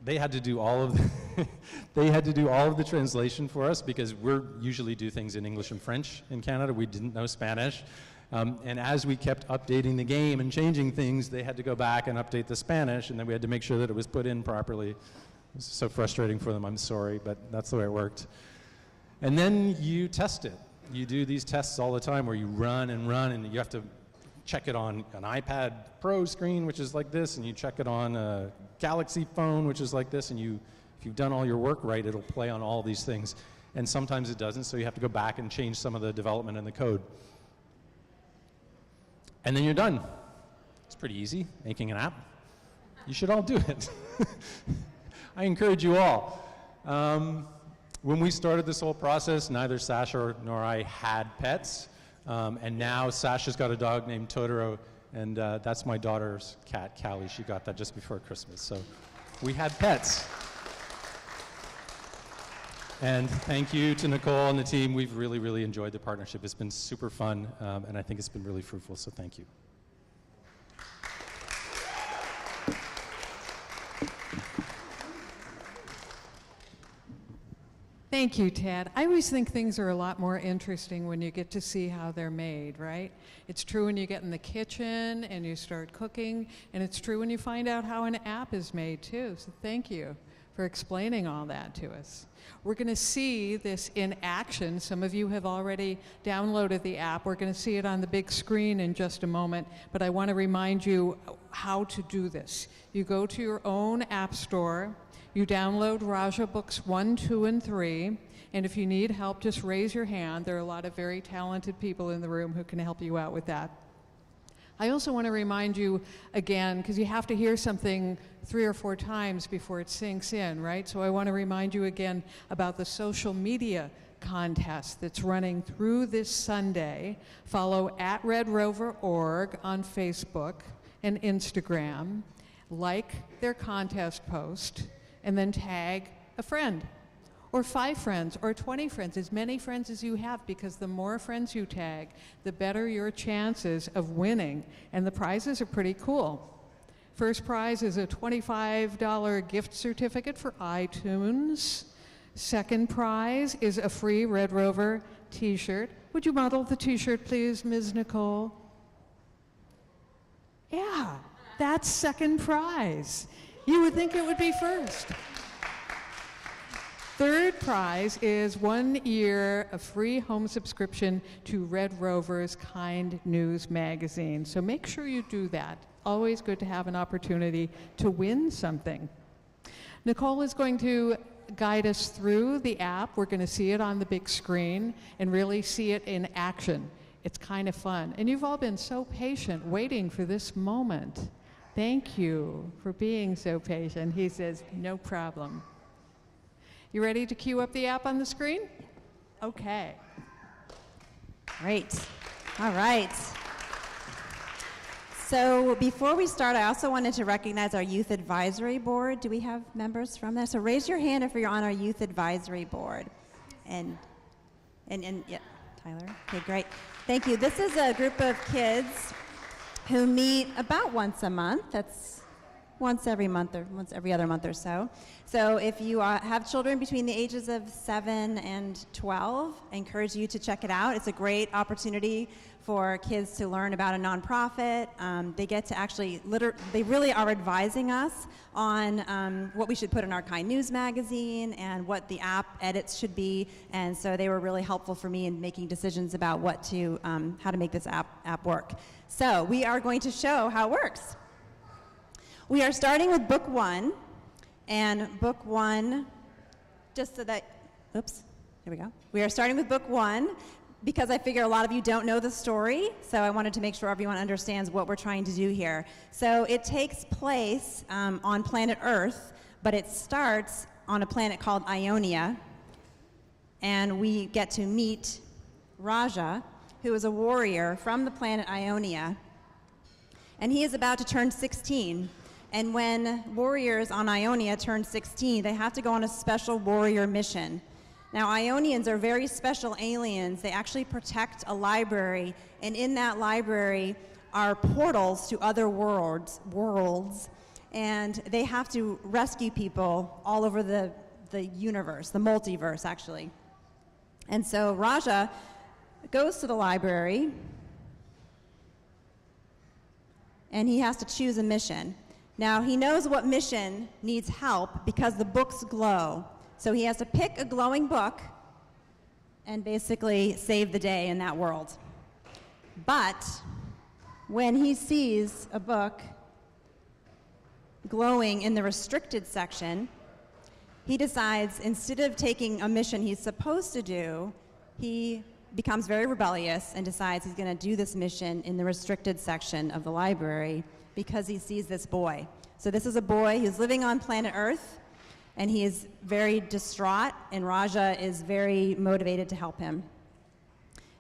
they had to do all of the translation for us because we usually do things in English and French in Canada. We didn't know Spanish. And as we kept updating the game and changing things, they had to go back and update the Spanish, and then we had to make sure that it was put in properly. It was so frustrating for them, I'm sorry, but that's the way it worked. And then you test it. You do these tests all the time where you run, and you have to check it on an iPad Pro screen, which is like this, and you check it on a Galaxy phone, which is like this, and if you've done all your work right, it'll play on all these things. And sometimes it doesn't, so you have to go back and change some of the development in the code. And then you're done. It's pretty easy, making an app. You should all do it. I encourage you all. When we started this whole process, neither Sasha nor I had pets. And now Sasha's got a dog named Totoro, and that's my daughter's cat, Callie. She got that just before Christmas. So we had pets. And thank you to Nicole and the team. We've really, really enjoyed the partnership. It's been super fun, and I think it's been really fruitful, so thank you. Thank you, Tad. I always think things are a lot more interesting when you get to see how they're made, right? It's true when you get in the kitchen and you start cooking, and it's true when you find out how an app is made too. So thank you for explaining all that to us. We're going to see this in action. Some of you have already downloaded the app. We're going to see it on the big screen in just a moment, but I want to remind you how to do this. You go to your own app store. You download Raja Books 1, 2, and 3, and if you need help, just raise your hand. There are a lot of very talented people in the room who can help you out with that. I also want to remind you again, because you have to hear something 3 or 4 times before it sinks in, right? So I want to remind you again about the social media contest that's running through this Sunday. Follow at RedRover.org on Facebook and Instagram, like their contest post, and then tag a friend, or 5 friends, or 20 friends, as many friends as you have, because the more friends you tag, the better your chances of winning. And the prizes are pretty cool. First prize is a $25 gift certificate for iTunes. Second prize is a free Red Rover t-shirt. Would you model the t-shirt, please, Ms. Nicole? Yeah, that's second prize. You would think it would be first. Third prize is 1 year of free home subscription to Red Rover's Kind News magazine. So make sure you do that. Always good to have an opportunity to win something. Nicole is going to guide us through the app. We're going to see it on the big screen and really see it in action. It's kind of fun. And you've all been so patient waiting for this moment. Thank you for being so patient. He says, no problem. You ready to queue up the app on the screen? Okay. Great. All right. So before we start, I also wanted to recognize our Youth Advisory Board. Do we have members from there? So raise your hand if you're on our Youth Advisory Board. And yeah, Tyler. Okay, great. Thank you. This is a group of kids who meet about once a month. That's once every month or once every other month or so. So if you have children between the ages of 7 and 12, I encourage you to check it out. It's a great opportunity for kids to learn about a nonprofit. They get to actually, they really are advising us on what we should put in our Kind News magazine and what the app edits should be. And so they were really helpful for me in making decisions about what to, how to make this app work. So we are going to show how it works. We are starting with book 1, and book 1, just so that, oops, here we go. We are starting with book 1 because I figure a lot of you don't know the story, so I wanted to make sure everyone understands what we're trying to do here. So it takes place on planet Earth, but it starts on a planet called Ionia, and we get to meet Raja, who is a warrior from the planet Ionia, and he is about to turn 16. And when warriors on Ionia turn 16, they have to go on a special warrior mission. Now, Ionians are very special aliens. They actually protect a library, and in that library are portals to other worlds, and they have to rescue people all over the universe, the multiverse, actually. And so Raja goes to the library, and he has to choose a mission. Now, he knows what mission needs help because the books glow. So he has to pick a glowing book and basically save the day in that world. But when he sees a book glowing in the restricted section, he decides instead of taking a mission he's supposed to do, he becomes very rebellious and decides he's going to do this mission in the restricted section of the library because he sees this boy. So this is a boy who's living on planet Earth, and he is very distraught, and Raja is very motivated to help him.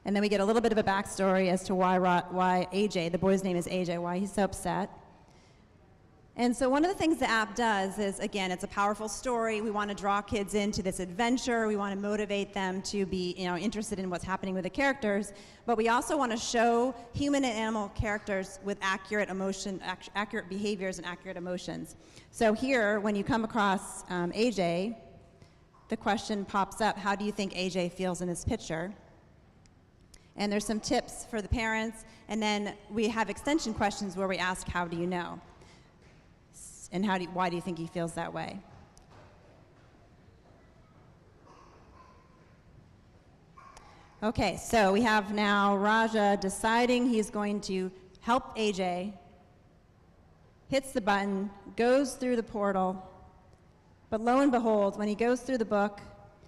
And then we get a little bit of a backstory as to why AJ, the boy's name is AJ, why he's so upset. And so one of the things the app does is, again, it's a powerful story. We want to draw kids into this adventure. We want to motivate them to be, interested in what's happening with the characters. But we also want to show human and animal characters with accurate behaviors and accurate emotions. So here, when you come across AJ, the question pops up, how do you think AJ feels in this picture? And there's some tips for the parents. And then we have extension questions where we ask, how do you know? And why do you think he feels that way? Okay, so we have now Raja deciding he's going to help AJ, hits the button, goes through the portal, but lo and behold, when he goes through the book,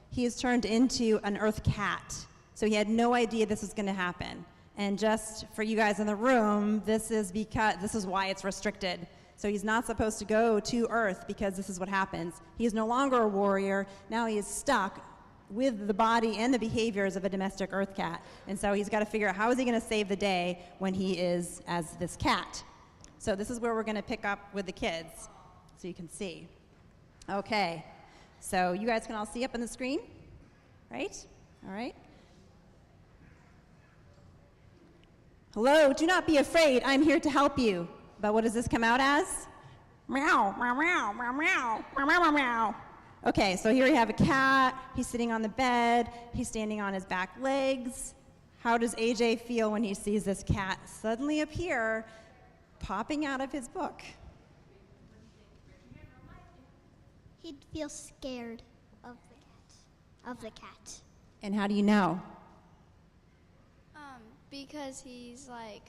he is turned into an Earth cat. So he had no idea this was going to happen. And just for you guys in the room, this is why it's restricted. So he's not supposed to go to Earth because this is what happens. He is no longer a warrior. Now he is stuck with the body and the behaviors of a domestic Earth cat. And so he's got to figure out how is he going to save the day when he is as this cat. So this is where we're going to pick up with the kids so you can see. Okay, so you guys can all see up on the screen, right? All right. Hello, do not be afraid. I'm here to help you. But what does this come out as? Meow, meow, meow, meow, meow, meow, meow, meow. Okay, so here we have a cat. He's sitting on the bed. He's standing on his back legs. How does AJ feel when he sees this cat suddenly appear, popping out of his book? He'd feel scared of the cat. And how do you know? Because he's like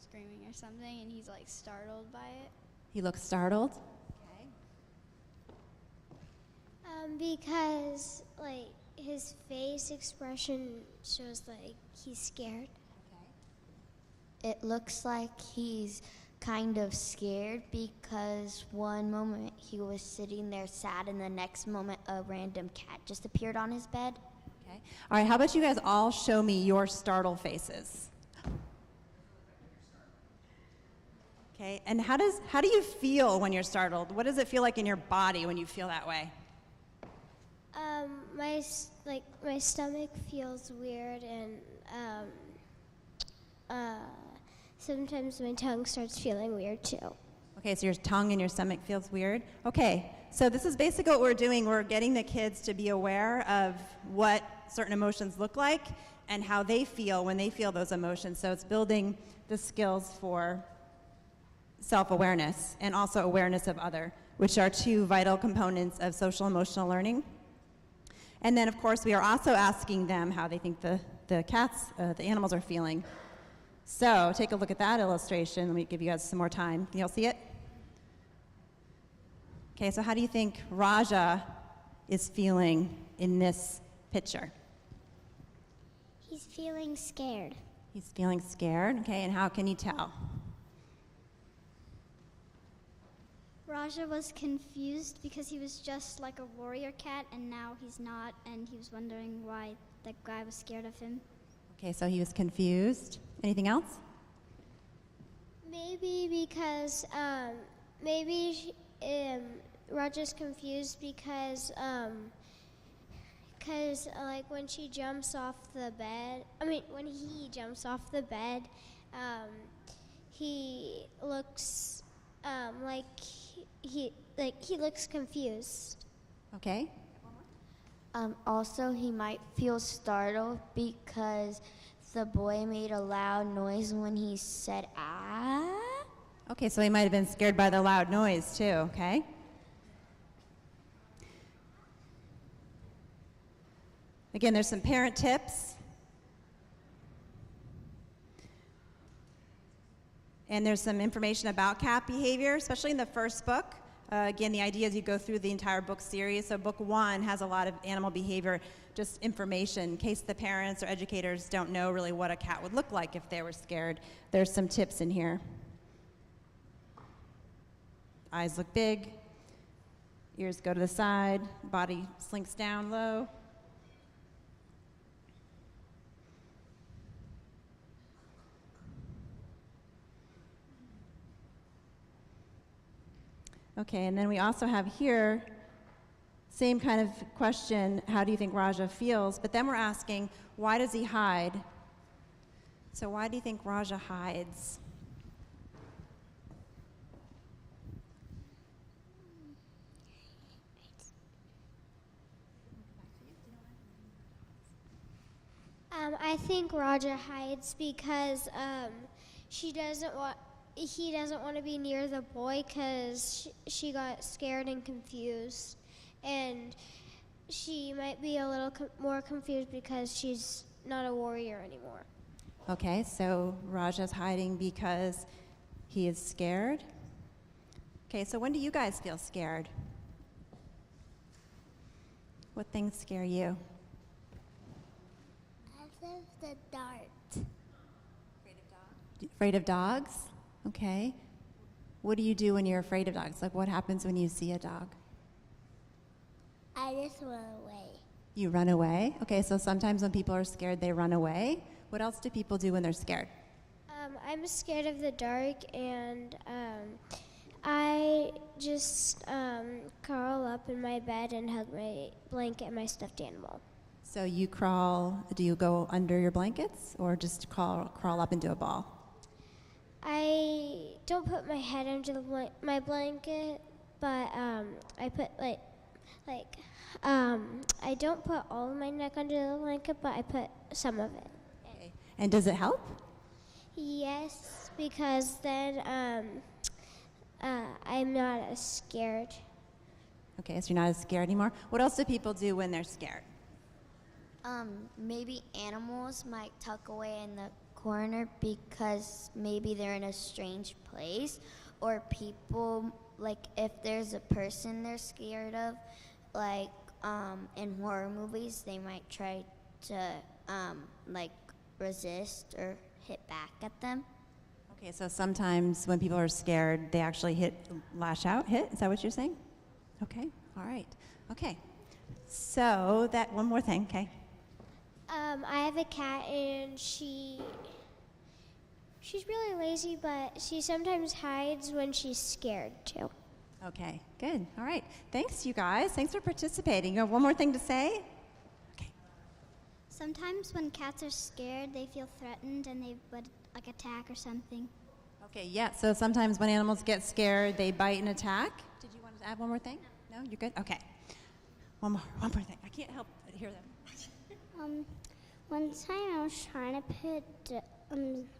screaming or something, and he's like startled by it. He looks startled. Okay. Because like his face expression shows like he's scared. It looks like he's kind of scared because one moment he was sitting there sad, and the next moment a random cat just appeared on his bed. Okay. All right, how about you guys all show me your startled faces? Okay, and how do you feel when you're startled? What does it feel like in your body when you feel that way? My stomach feels weird, and sometimes my tongue starts feeling weird too. Okay, so your tongue and your stomach feels weird. Okay, so this is basically what we're doing. We're getting the kids to be aware of what certain emotions look like and how they feel when they feel those emotions. So it's building the skills for self-awareness and also awareness of other, which are two vital components of social emotional learning. And then, of course, we are also asking them how they think the animals are feeling. So take a look at that illustration. Let me give you guys some more time. Can you all see it? Okay, so how do you think Raja is feeling in this picture? He's feeling scared. He's feeling scared, okay, and how can you tell? Raja was confused because he was just like a warrior cat, and now he's not, and he was wondering why that guy was scared of him. Okay, so he was confused. Anything else? Maybe because Raja's confused because like when she jumps off the bed, when he jumps off the bed, he looks he looks confused. Okay. Also, he might feel startled because the boy made a loud noise when he said, ah. Okay, so he might have been scared by the loud noise too, okay? Again, there's some parent tips. And there's some information about cat behavior, especially in the first book. Again, the idea is you go through the entire book series. So book 1 has a lot of animal behavior, just information, in case the parents or educators don't know really what a cat would look like if they were scared. There's some tips in here. Eyes look big, ears go to the side, body slinks down low. Okay, and then we also have here, same kind of question, how do you think Raja feels? But then we're asking, why does he hide? So why do you think Raja hides? I think Raja hides because he doesn't want to be near the boy because she got scared and confused, and she might be a little more confused because she's not a warrior anymore. Okay, so Raja's hiding because he is scared. Okay, so when do you guys feel scared? What things scare you? The dart. Afraid of dogs? Okay. What do you do when you're afraid of dogs? Like, what happens when you see a dog? I just run away. You run away? Okay, so sometimes when people are scared, they run away. What else do people do when they're scared? I'm scared of the dark, and I just curl up in my bed and hug my blanket and my stuffed animal. So do you go under your blankets or just crawl up into a ball? I don't put my head under my blanket, but I put I don't put all of my neck under the blanket, but I put some of it. Okay. And does it help? Yes, because then I'm not as scared. Okay, so you're not as scared anymore. What else do people do when they're scared? Maybe animals might tuck away in the corner because maybe they're in a strange place, or people, like if there's a person they're scared of, like in horror movies, they might try to like resist or hit back at them. Okay, so sometimes when people are scared, they actually lash out, hit? Is that what you're saying? Okay, all right. Okay, so that, one more thing, okay. I have a cat, and she's really lazy, but she sometimes hides when she's scared too. Okay, good, all right. Thanks, you guys. Thanks for participating. You have one more thing to say? Okay. Sometimes when cats are scared, they feel threatened and they would like attack or something. Okay, yeah, so sometimes when animals get scared, they bite and attack. Did you want to add one more thing? No, you're good? Okay. One more thing. I can't help but hear them. One time I was trying to put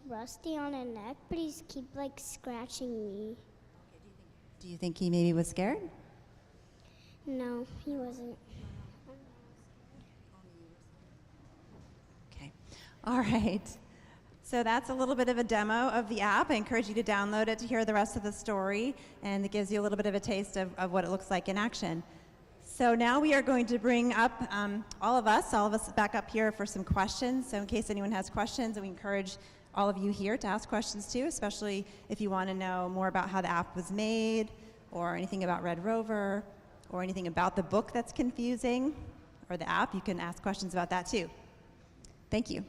Rusty on a neck, but he's keep like scratching me. Do you think he maybe was scared? No, he wasn't. Okay. All right. So that's a little bit of a demo of the app. I encourage you to download it to hear the rest of the story, and it gives you a little bit of a taste of what it looks like in action. So now we are going to bring up all of us back up here for some questions. So in case anyone has questions, we encourage all of you here to ask questions too, especially if you want to know more about how the app was made, or anything about Red Rover, or anything about the book that's confusing, or the app. You can ask questions about that too. Thank you.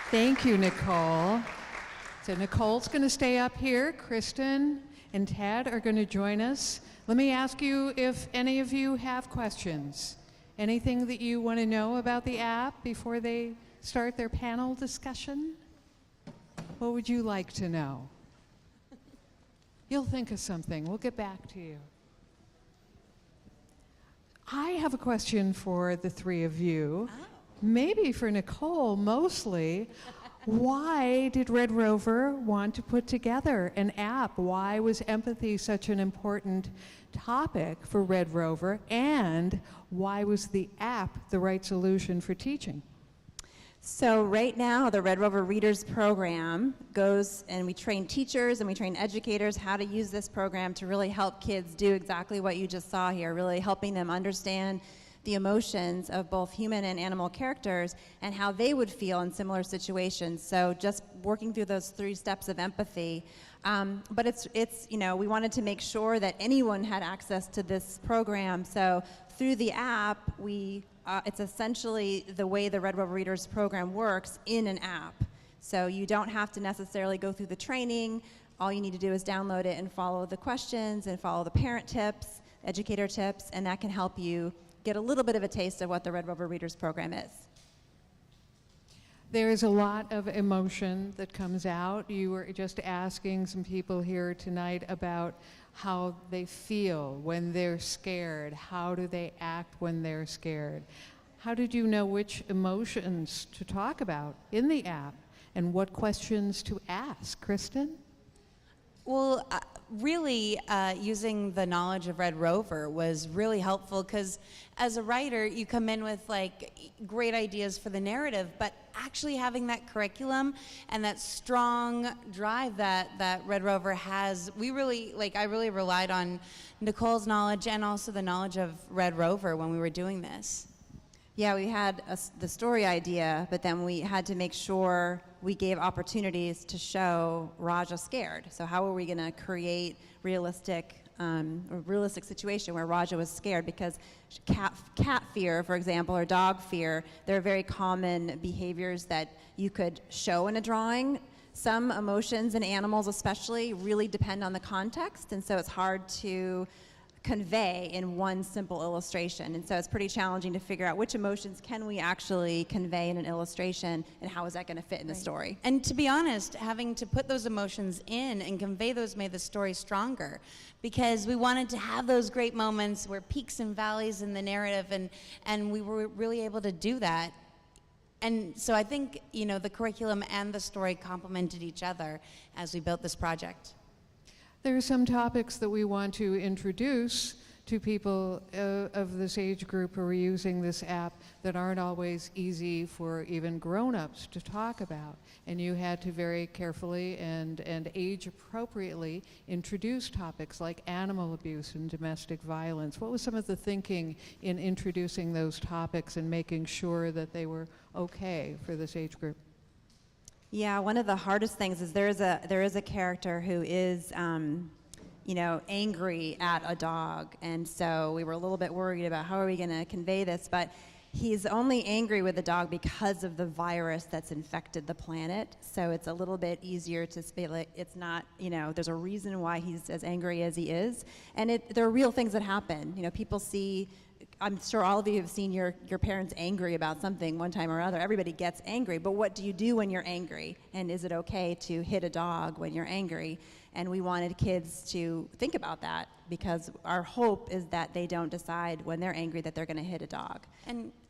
Thank you, Nicole. So Nicole's going to stay up here. Kristen and Ted are going to join us. Let me ask you if any of you have questions. Anything that you want to know about the app before they start their panel discussion? What would you like to know? You'll think of something. We'll get back to you. I have a question for the three of you. Maybe for Nicole mostly. Why did Red Rover want to put together an app? Why was empathy such an important topic for Red Rover? And why was the app the right solution for teaching? So right now, the Red Rover Readers program goes, and we train teachers and we train educators how to use this program to really help kids do exactly what you just saw here, really helping them understand the emotions of both human and animal characters and how they would feel in similar situations. So just working through those 3 steps of empathy. But it's we wanted to make sure that anyone had access to this program. So through the app, it's essentially the way the Red Rover Readers program works in an app. So you don't have to necessarily go through the training. All you need to do is download it and follow the questions and follow the parent tips, educator tips, and that can help you get a little bit of a taste of what the Red Rover Readers program is. There is a lot of emotion that comes out. You were just asking some people here tonight about how they feel when they're scared. How do they act when they're scared? How did you know which emotions to talk about in the app and what questions to ask? Kristen? Well, really using the knowledge of Red Rover was really helpful because as a writer, you come in with like great ideas for the narrative, but actually having that curriculum and that strong drive that Red Rover has, I really relied on Nicole's knowledge and also the knowledge of Red Rover when we were doing this. Yeah, we had the story idea, but then we had to make sure we gave opportunities to show Raja scared. So how are we going to create a realistic situation where Raja was scared? Because cat fear, for example, or dog fear, they're very common behaviors that you could show in a drawing. Some emotions in animals especially really depend on the context, and so it's hard to convey in one simple illustration. And so it's pretty challenging to figure out which emotions can we actually convey in an illustration, and how is that going to fit in the story. And to be honest, having to put those emotions in and convey those made the story stronger, because we wanted to have those great moments where peaks and valleys in the narrative, and we were really able to do that. And so I think, you know, the curriculum and the story complemented each other as we built this project. There are some topics that we want to introduce to people of this age group who are using this app that aren't always easy for even grown-ups to talk about. And you had to very carefully and age appropriately introduce topics like animal abuse and domestic violence. What was some of the thinking in introducing those topics and making sure that they were okay for this age group? Yeah, one of the hardest things is there is a character who is, you know, angry at a dog, and so we were a little bit worried about how are we going to convey this, but he's only angry with the dog because of the virus that's infected the planet. So it's a little bit easier to say, like, it's not, you know, there's a reason why he's as angry as he is, and there are real things that happen. You know, people see. I'm sure all of you have seen your parents angry about something one time or other. Everybody gets angry, but what do you do when you're angry? And is it okay to hit a dog when you're angry? And we wanted kids to think about that, because our hope is that they don't decide when they're angry that they're going to hit a dog.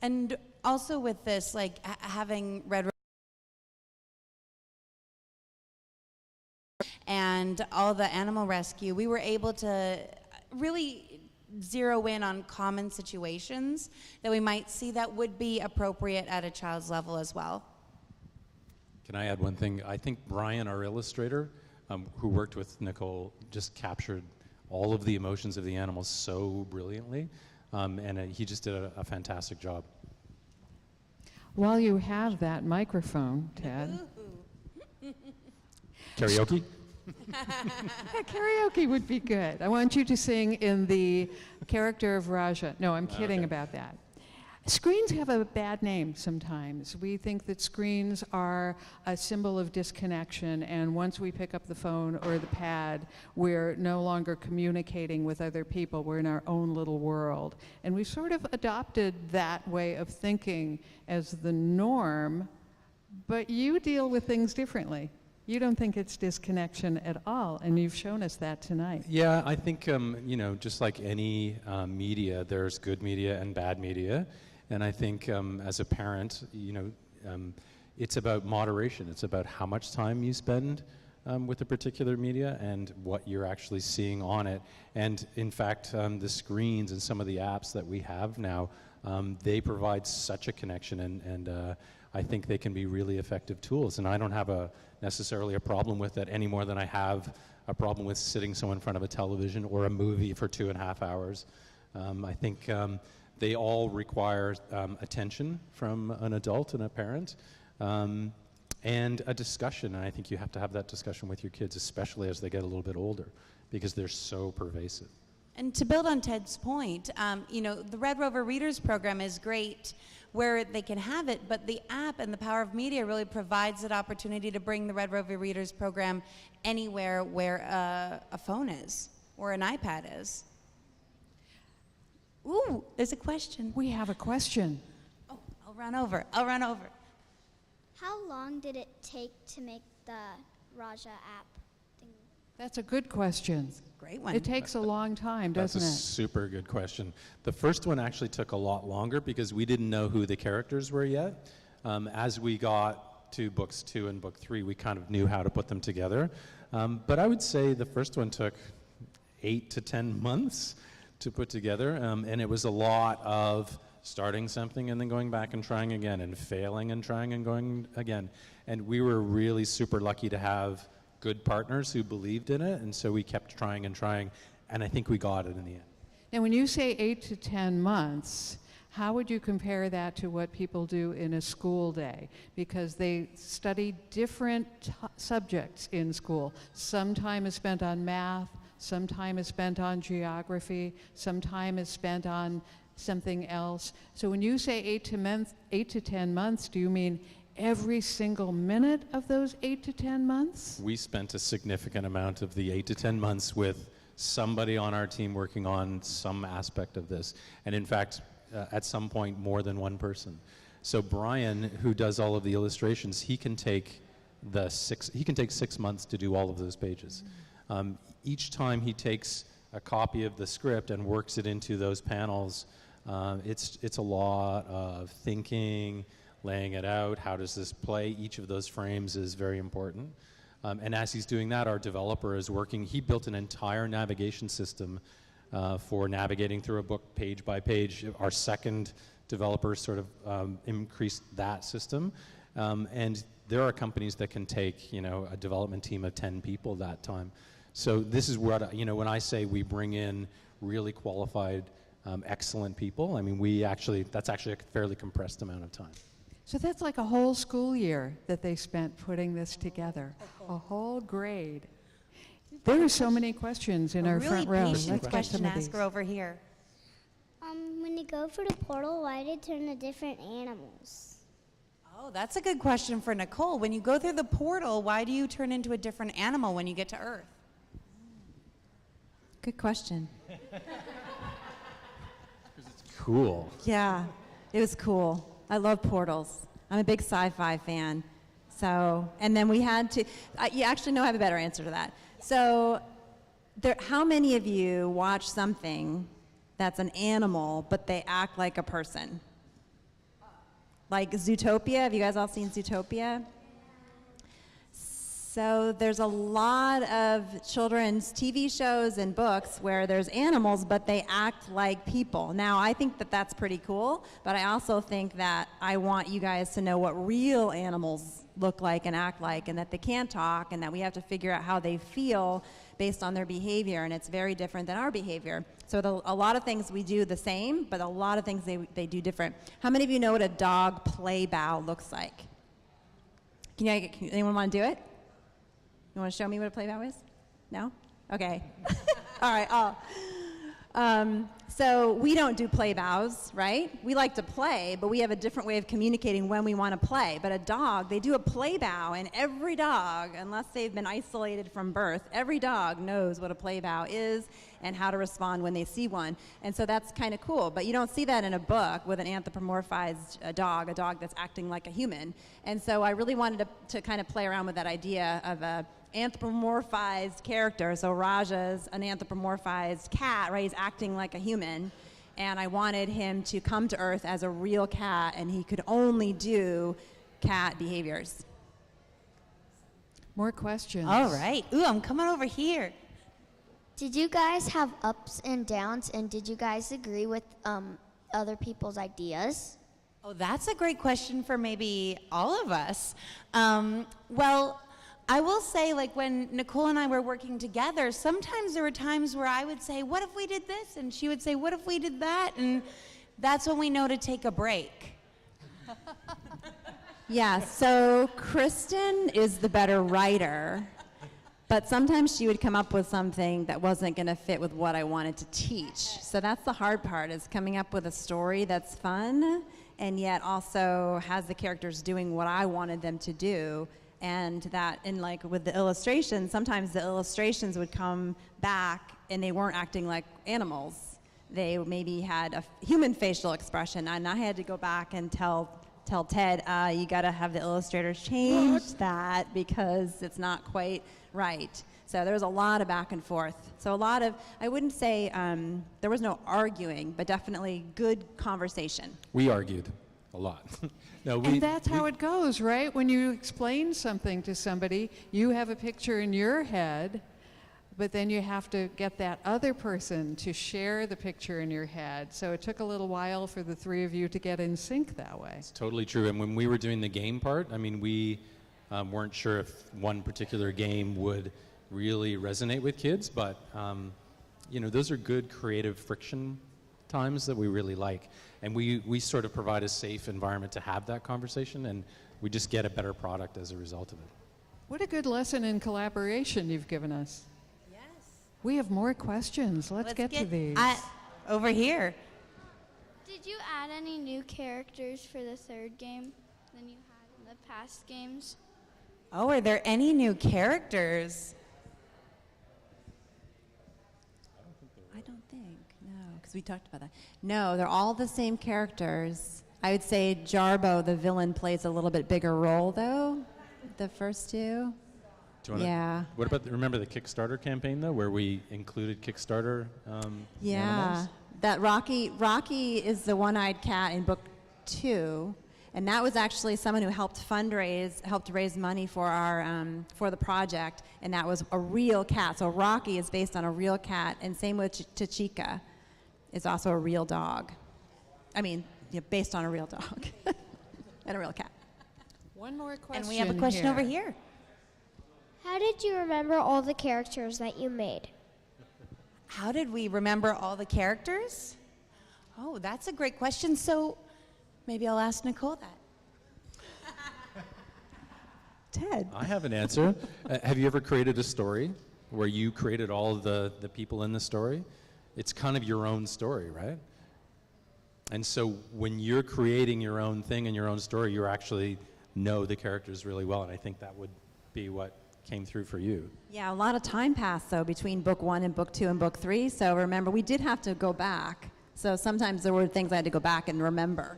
And also with this, like having RedRover's and all the animal rescue, we were able to really zero in on common situations that we might see that would be appropriate at a child's level as well. Can I add one thing? I think Brian, our illustrator, who worked with Nicole, just captured all of the emotions of the animals so brilliantly, and he just did a fantastic job. While you have that microphone, Ted. Karaoke? Yeah, karaoke would be good. I want you to sing in the character of Raja. No, I'm kidding about that. Screens have a bad name sometimes. We think that screens are a symbol of disconnection, and once we pick up the phone or the pad, we're no longer communicating with other people. We're in our own little world. And we sort of adopted that way of thinking as the norm, but you deal with things differently. You don't think it's disconnection at all, and you've shown us that tonight. Yeah, I think, you know, just like any media, there's good media and bad media. And I think as a parent, you know, it's about moderation. It's about how much time you spend with a particular media and what you're actually seeing on it. And in fact, the screens and some of the apps that we have now, they provide such a connection, and I think they can be really effective tools. And I don't have necessarily a problem with that any more than I have a problem with sitting someone in front of a television or a movie for 2.5 hours. I think they all require attention from an adult and a parent, and a discussion. And I think you have to have that discussion with your kids, especially as they get a little bit older, because they're so pervasive. And to build on Ted's point, you know, the Red Rover Readers program is great where they can have it, but the app and the power of media really provides that opportunity to bring the Red Rover Readers program anywhere where a phone is or an iPad is. Ooh, there's a question. We have a question. Oh, I'll run over. How long did it take to make the Raja app thing? That's a good question. Great one. It takes a long time, doesn't it? That's a super good question. The first one actually took a lot longer because we didn't know who the characters were yet. As we got to books 2 and book 3, we kind of knew how to put them together. But I would say the first one took 8 to 10 months to put together, and it was a lot of starting something and then going back and trying again, and failing and trying and going again. And we were really super lucky to have good partners who believed in it, and so we kept trying and trying, and I think we got it in the end. Now, when you say 8 to 10 months, How would you compare that to what people do in a school day? Because they study different subjects in school. Some time is spent on math, some time is spent on geography, some time is spent on something else. So when you say 8 to 10 months, do you mean every single minute of those 8 to 10 months? We spent a significant amount of the 8 to 10 months with somebody on our team working on some aspect of this. And in fact, at some point, more than one person. So Brian, who does all of the illustrations, he can take 6 months to do all of those pages. Each time he takes a copy of the script and works it into those panels, it's a lot of thinking, laying it out, how does this play? Each of those frames is very important. And as he's doing that, our developer is working. He built an entire navigation system for navigating through a book page by page. Our second developer sort of increased that system. And there are companies that can take, a development team of 10 people that time. So this is what, when I say we bring in really qualified, excellent people, I mean, that's actually a fairly compressed amount of time. So that's like a whole school year that they spent putting this together, a whole grade. There are so many questions in our front row. Really patient Let's get question some of these. asker over here. When you go for the portal, why did it turn to different animals? Oh, that's a good question for Nicole. When you go through the portal, why do you turn into a different animal when you get to Earth? Good question. Cool. Yeah, it was cool. I love portals. I'm a big sci-fi fan. So, and then we had to, you actually know I have a better answer to that. So, how many of you watch something that's an animal, but they act like a person? Like Zootopia, have you guys all seen Zootopia? So there's a lot of children's TV shows and books where there's animals, but they act like people. Now, I think that that's pretty cool, but I also think that I want you guys to know what real animals look like and act like, and that they can't talk, and that we have to figure out how they feel based on their behavior, and it's very different than our behavior. So a lot of things we do the same, but a lot of things they do different. How many of you know what a dog play bow looks like? Can anyone want to do it? You want to show me what a play bow is? No? Okay. All right. So we don't do play bows, right? We like to play, but we have a different way of communicating when we want to play. But a dog, they do a play bow, and every dog, unless they've been isolated from birth, every dog knows what a play bow is and how to respond when they see one. And so that's kind of cool. But you don't see that in a book with an anthropomorphized dog, a dog that's acting like a human. And so I really wanted to kind of play around with that idea of a anthropomorphized character. So Raja's an anthropomorphized cat, right? He's acting like a human. And I wanted him to come to Earth as a real cat, and he could only do cat behaviors. More questions. All right. Ooh, I'm coming over here. Did you guys have ups and downs, and did you guys agree with other people's ideas? Oh, that's a great question for maybe all of us. Well, I will say, like, when Nicole and I were working together, sometimes there were times where I would say, what if we did this? And she would say, what if we did that? And that's when we know to take a break. Yeah, so Kristen is the better writer, but sometimes she would come up with something that wasn't going to fit with what I wanted to teach. So that's the hard part, is coming up with a story that's fun and yet also has the characters doing what I wanted them to do. And that, in like with the illustrations, sometimes the illustrations would come back and they weren't acting like animals. They maybe had a human facial expression, and I had to go back and tell Ted, you got to have the illustrators change that because it's not quite right. So there was a lot of back and forth. So a lot of, I wouldn't say there was no arguing, but definitely good conversation. We argued a lot. And that's how it goes, right? When you explain something to somebody, you have a picture in your head, but then you have to get that other person to share the picture in your head. So it took a little while for the three of you to get in sync that way. It's totally true. And when we were doing the game part, I mean, we weren't sure if one particular game would really resonate with kids, but those are good creative friction times that we really like. And we sort of provide a safe environment to have that conversation, and we just get a better product as a result of it. What a good lesson in collaboration you've given us. Yes. We have more questions. Let's get to these. Over here. Did you add any new characters for the third game than you had in the past games? Oh, are there any new characters? I don't think, no, because we talked about that. No, they're all the same characters. I would say Jarbo, the villain, plays a little bit bigger role, though, the first two. Do you wanna, yeah. What about, remember the Kickstarter campaign, though, where we included Kickstarter Yeah, animals? that Rocky is the one-eyed cat in book 2, and that was actually someone who helped raise money for our for the project, and that was a real cat. So Rocky is based on a real cat, and same with Tachika, is also a real dog. I mean, based on a real dog and a real cat. One more question. And we have a question over here. How did you remember all the characters that you made? How did we remember all the characters? Oh, that's a great question. So maybe I'll ask Nicole that. Ted. I have an answer. Have you ever created a story where you created all of the people in the story? It's kind of your own story, right? And so when you're creating your own thing and your own story, you actually know the characters really well, and I think that would be what came through for you. Yeah, a lot of time passed, though, between book 1 and book 2 and book 3. So remember, we did have to go back. So sometimes there were things I had to go back and remember.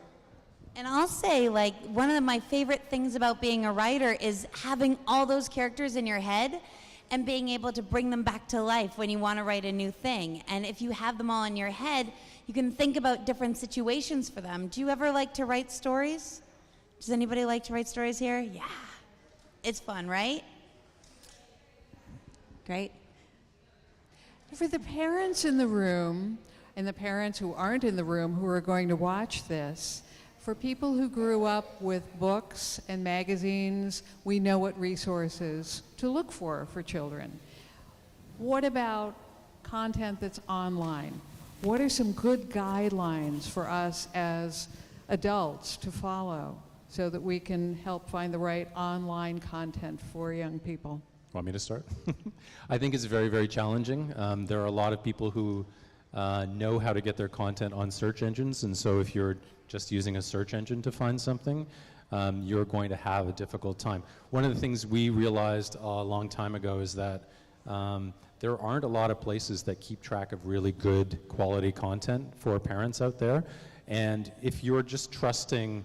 And I'll say, like, one of my favorite things about being a writer is having all those characters in your head and being able to bring them back to life when you want to write a new thing. And if you have them all in your head, you can think about different situations for them. Do you ever like to write stories? Does anybody like to write stories here? Yeah. It's fun, right? Great. For the parents in the room and the parents who aren't in the room who are going to watch this, for people who grew up with books and magazines, we know what resources to look for children. What about content that's online? What are some good guidelines for us as adults to follow so that we can help find the right online content for young people? Want me to start? I think it's very, very challenging. There are a lot of people who know how to get their content on search engines, and so if you're just using a search engine to find something, you're going to have a difficult time. One of the things we realized a long time ago is that there aren't a lot of places that keep track of really good quality content for parents out there, and if you're just trusting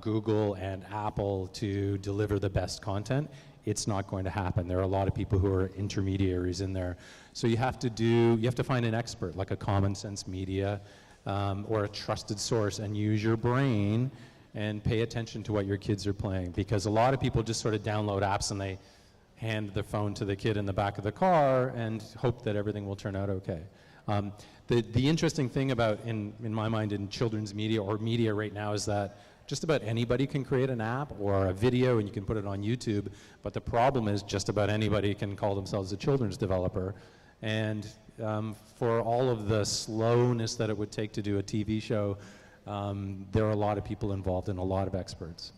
Google and Apple to deliver the best content, it's not going to happen. There are a lot of people who are intermediaries in there. So you have to find an expert, like a Common Sense Media or a trusted source, and use your brain and pay attention to what your kids are playing. Because a lot of people just sort of download apps and they hand the phone to the kid in the back of the car and hope that everything will turn out okay. The interesting thing about, in my mind, in children's media or media right now is that just about anybody can create an app or a video and you can put it on YouTube, but the problem is just about anybody can call themselves a children's developer. And for all of the slowness that it would take to do a TV show, there are a lot of people involved and a lot of experts.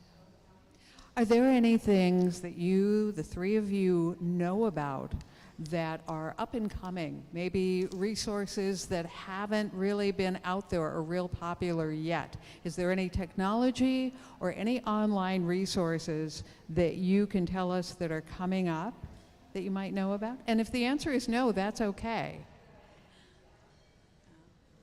Are there any things that you, the three of you, know about that are up and coming? Maybe resources that haven't really been out there or real popular yet? Is there any technology or any online resources that you can tell us that are coming up that you might know about? And if the answer is no, that's okay.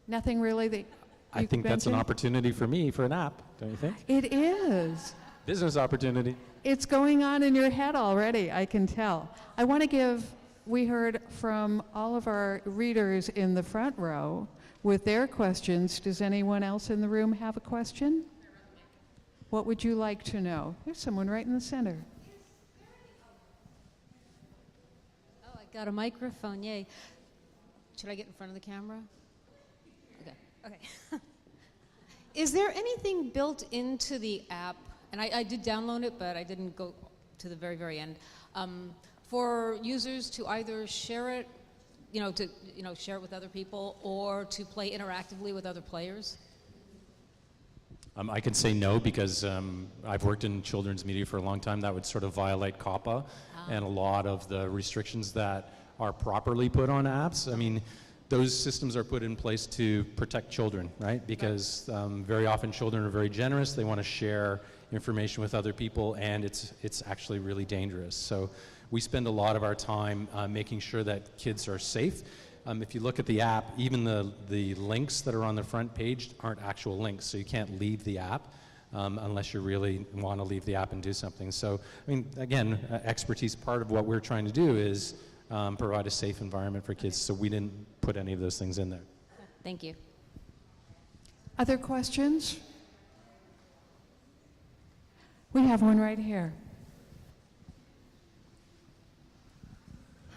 Nothing really that I think that's an opportunity for me for an app, don't you think? It is. Business opportunity. It's going on in your head already, I can tell. I want to give, we heard from all of our readers in the front row with their questions. Does anyone else in the room have a question? What would you like to know? There's someone right in the center. Oh, I got a microphone, yay. Should I get in front of the camera? Okay. Is there anything built into the app, and I did download it, but I didn't go to the very, very end, for users to either share it to share it with other people or to play interactively with other players? I can say no because I've worked in children's media for a long time. That would sort of violate COPPA and a lot of the restrictions that are properly put on apps. I mean, those systems are put in place to protect children, right? Because very often children are very generous. They want to share information with other people, and it's actually really dangerous. So we spend a lot of our time making sure that kids are safe. If you look at the app, even the links that are on the front page aren't actual links, so you can't leave the app unless you really want to leave the app and do something. So, I mean, again, expertise, part of what we're trying to do is provide a safe environment for kids, so we didn't put any of those things in there. Thank you. Other questions? We have one right here.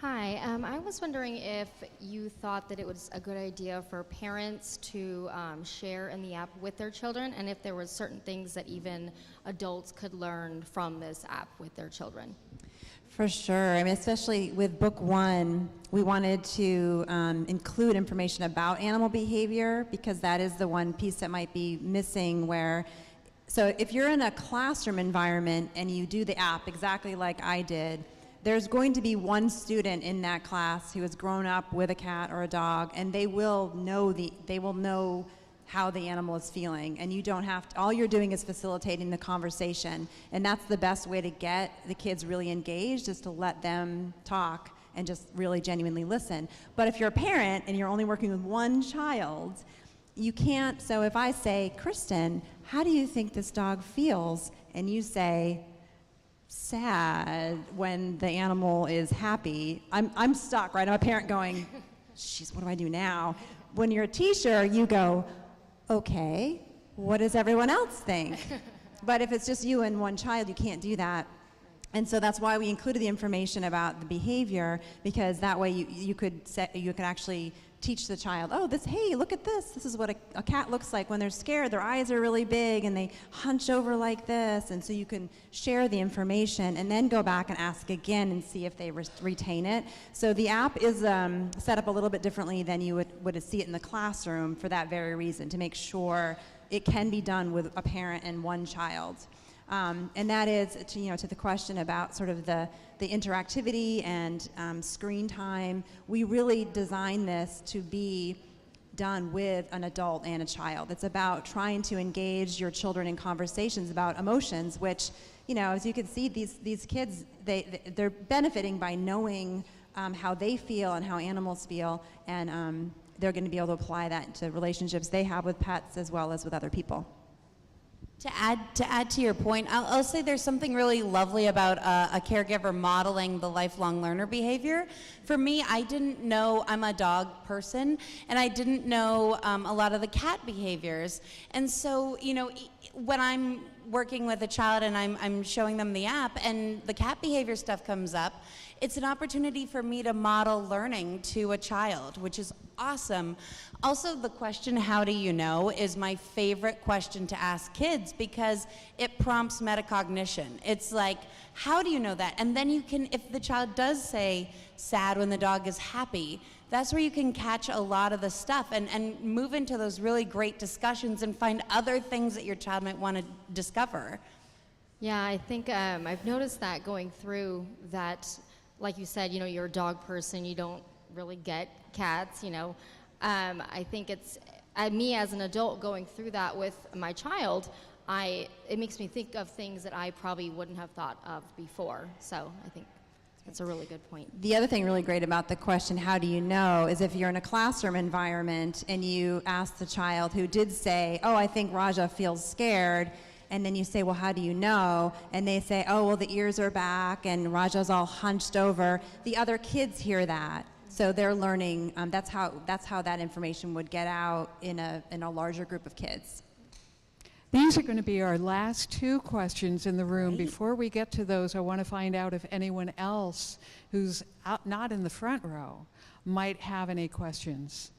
Hi, I was wondering if you thought that it was a good idea for parents to share in the app with their children, and if there were certain things that even adults could learn from this app with their children. For sure. I mean, especially with book 1, we wanted to include information about animal behavior because that is the one piece that might be missing where, so if you're in a classroom environment and you do the app exactly like I did, there's going to be one student in that class who has grown up with a cat or a dog, and they will know how the animal is feeling, and you don't have to, all you're doing is facilitating the conversation, and that's the best way to get the kids really engaged, is to let them talk and just really genuinely listen. But if you're a parent and you're only working with one child, you can't, so if I say, Kristen, how do you think this dog feels? And you say, sad when the animal is happy, I'm stuck, right? I'm a parent going, jeez, what do I do now? When you're a teacher, you go, okay, what does everyone else think? But if it's just you and one child, you can't do that. And so that's why we included the information about the behavior, because that way you could actually teach the child, oh, hey, look at this. This is what a cat looks like when they're scared. Their eyes are really big and they hunch over like this. And so you can share the information and then go back and ask again and see if they retain it. So the app is set up a little bit differently than you would see it in the classroom for that very reason, to make sure it can be done with a parent and one child. And that is, to the question about sort of the interactivity and screen time. We really designed this to be done with an adult and a child. It's about trying to engage your children in conversations about emotions, which, as you can see, these kids, they're benefiting by knowing how they feel and how animals feel, and they're going to be able to apply that to relationships they have with pets as well as with other people. To add to your point, I'll say there's something really lovely about a caregiver modeling the lifelong learner behavior. For me, I didn't know, I'm a dog person, and I didn't know a lot of the cat behaviors. And so, when I'm working with a child and I'm showing them the app and the cat behavior stuff comes up, it's an opportunity for me to model learning to a child, which is awesome. Also, the question, how do you know, is my favorite question to ask kids because it prompts metacognition. It's like, how do you know that? And then you can, if the child does say sad when the dog is happy, that's where you can catch a lot of the stuff and move into those really great discussions and find other things that your child might want to discover. Yeah, I think I've noticed that going through that, like you said, you're a dog person, you don't really get cats, I think it's, me as an adult going through that with my child, it makes me think of things that I probably wouldn't have thought of before. So I think that's a really good point. The other thing really great about the question, how do you know, is if you're in a classroom environment and you ask the child who did say, oh, I think Raja feels scared, and then you say, well, how do you know? And they say, oh, well, the ears are back and Raja's all hunched over. The other kids hear that. So they're learning, that's how that information would get out in a larger group of kids. These are going to be our last two questions in the room. Before we get to those, I want to find out if anyone else who's not in the front row might have any questions.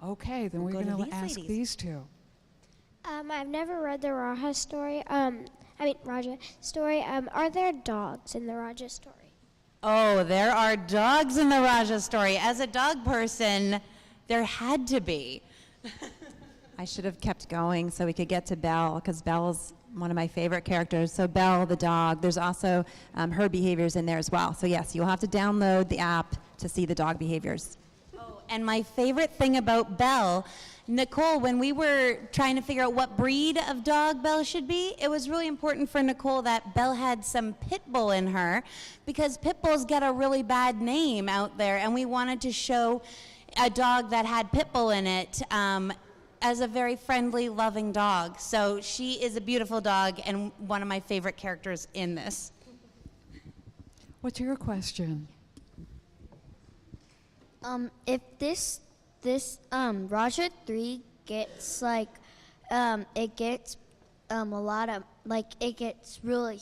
Okay, then we're going to ask these two. I've never read the Raja story. Raja story. Are there dogs in the Raja story? Oh, there are dogs in the Raja story. As a dog person, there had to be. I should have kept going so we could get to Belle, because Belle is one of my favorite characters. So Belle, the dog, there's also her behaviors in there as well. So yes, you'll have to download the app to see the dog behaviors. Oh, and my favorite thing about Belle, Nicole, when we were trying to figure out what breed of dog Belle should be, it was really important for Nicole that Belle had some pit bull in her, because pit bulls get a really bad name out there, and we wanted to show a dog that had pit bull in it as a very friendly, loving dog. So she is a beautiful dog and one of my favorite characters in this. What's your question? If this Raja 3 gets like, it gets a lot of, like, it gets really,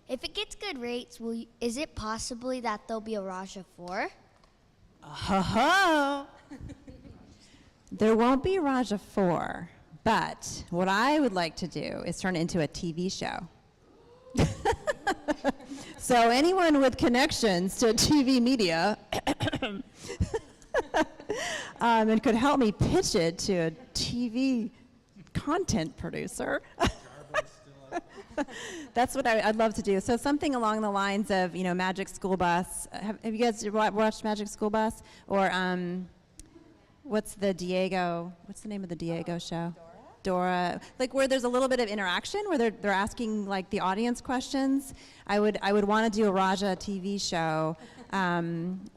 if it gets good rates, is it possibly that there'll be a Raja 4? Oh. There won't be Raja 4, but what I would like to do is turn it into a TV show. So anyone with connections to TV media and could help me pitch it to a TV content producer. That's what I'd love to do. So something along the lines of, you know, Magic School Bus. Have you guys watched Magic School Bus? Or what's the name of the Diego show? Dora. Like, where there's a little bit of interaction, where they're asking like the audience questions. I would want to do a Raja TV show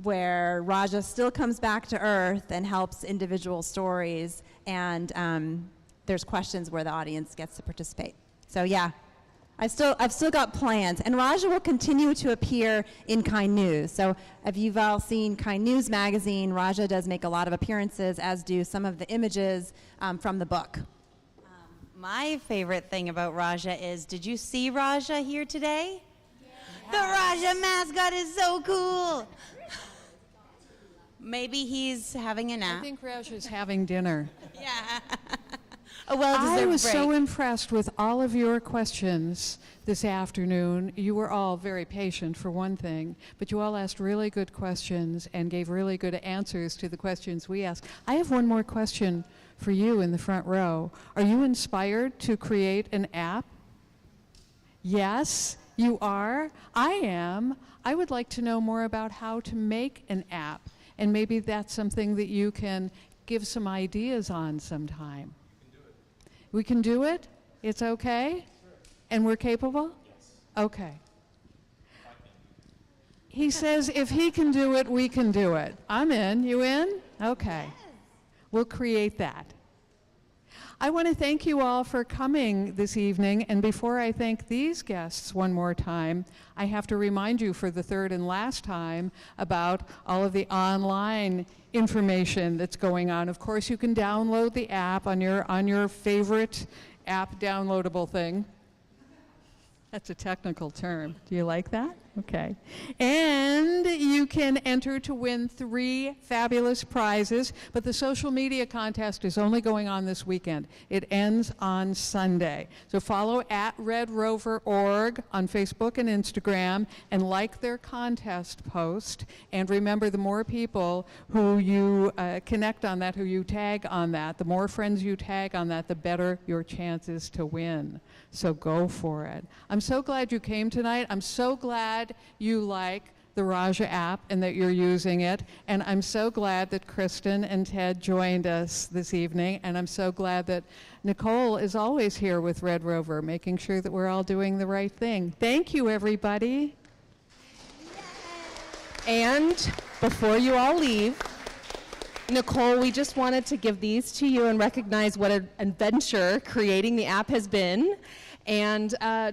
where Raja still comes back to Earth and helps individual stories, and there's questions where the audience gets to participate. So yeah, I've still got plans, and Raja will continue to appear in Kind News. So if you've all seen Kind News magazine, Raja does make a lot of appearances, as do some of the images from the book. My favorite thing about Raja is, did you see Raja here today? Yes. The Raja mascot is so cool. Maybe he's having a nap. I think Raja's having dinner. Yeah. A well-deserved I was break. so impressed with all of your questions this afternoon. You were all very patient, for one thing, but you all asked really good questions and gave really good answers to the questions we asked. I have one more question for you in the front row. Are you inspired to create an app? Yes, you are. I am. I would like to know more about how to make an app, and maybe that's something that you can give some ideas on sometime. We can do it? It's okay? And we're capable? Yes. Okay. He says if he can do it, we can do it. I'm in. You in? Okay. Yes. We'll create that. I want to thank you all for coming this evening, and before I thank these guests one more time, I have to remind you for the third and last time about all of the online information that's going on. Of course, you can download the app on your favorite app downloadable thing. That's a technical term. Do you like that? Okay. And you can enter to win 3 fabulous prizes, but the social media contest is only going on this weekend. It ends on Sunday. So follow at RedRover.org on Facebook and Instagram and like their contest post. And remember, the more people who you connect on that, who you tag on that, the more friends you tag on that, the better your chances to win. So go for it. I'm so glad you came tonight. I'm so glad you like the Raja app and that you're using it. And I'm so glad that Kristen and Ted joined us this evening. And I'm so glad that Nicole is always here with Red Rover, making sure that we're all doing the right thing. Thank you, everybody. And before you all leave, Nicole, we just wanted to give these to you and recognize what an adventure creating the app has been, and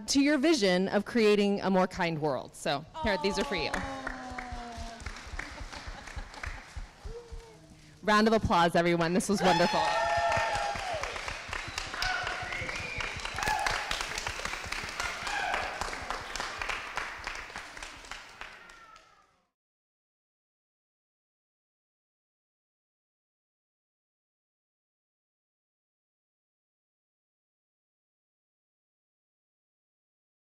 to your vision of creating a more kind world. So here, these are for you. Round of applause, everyone. This was wonderful.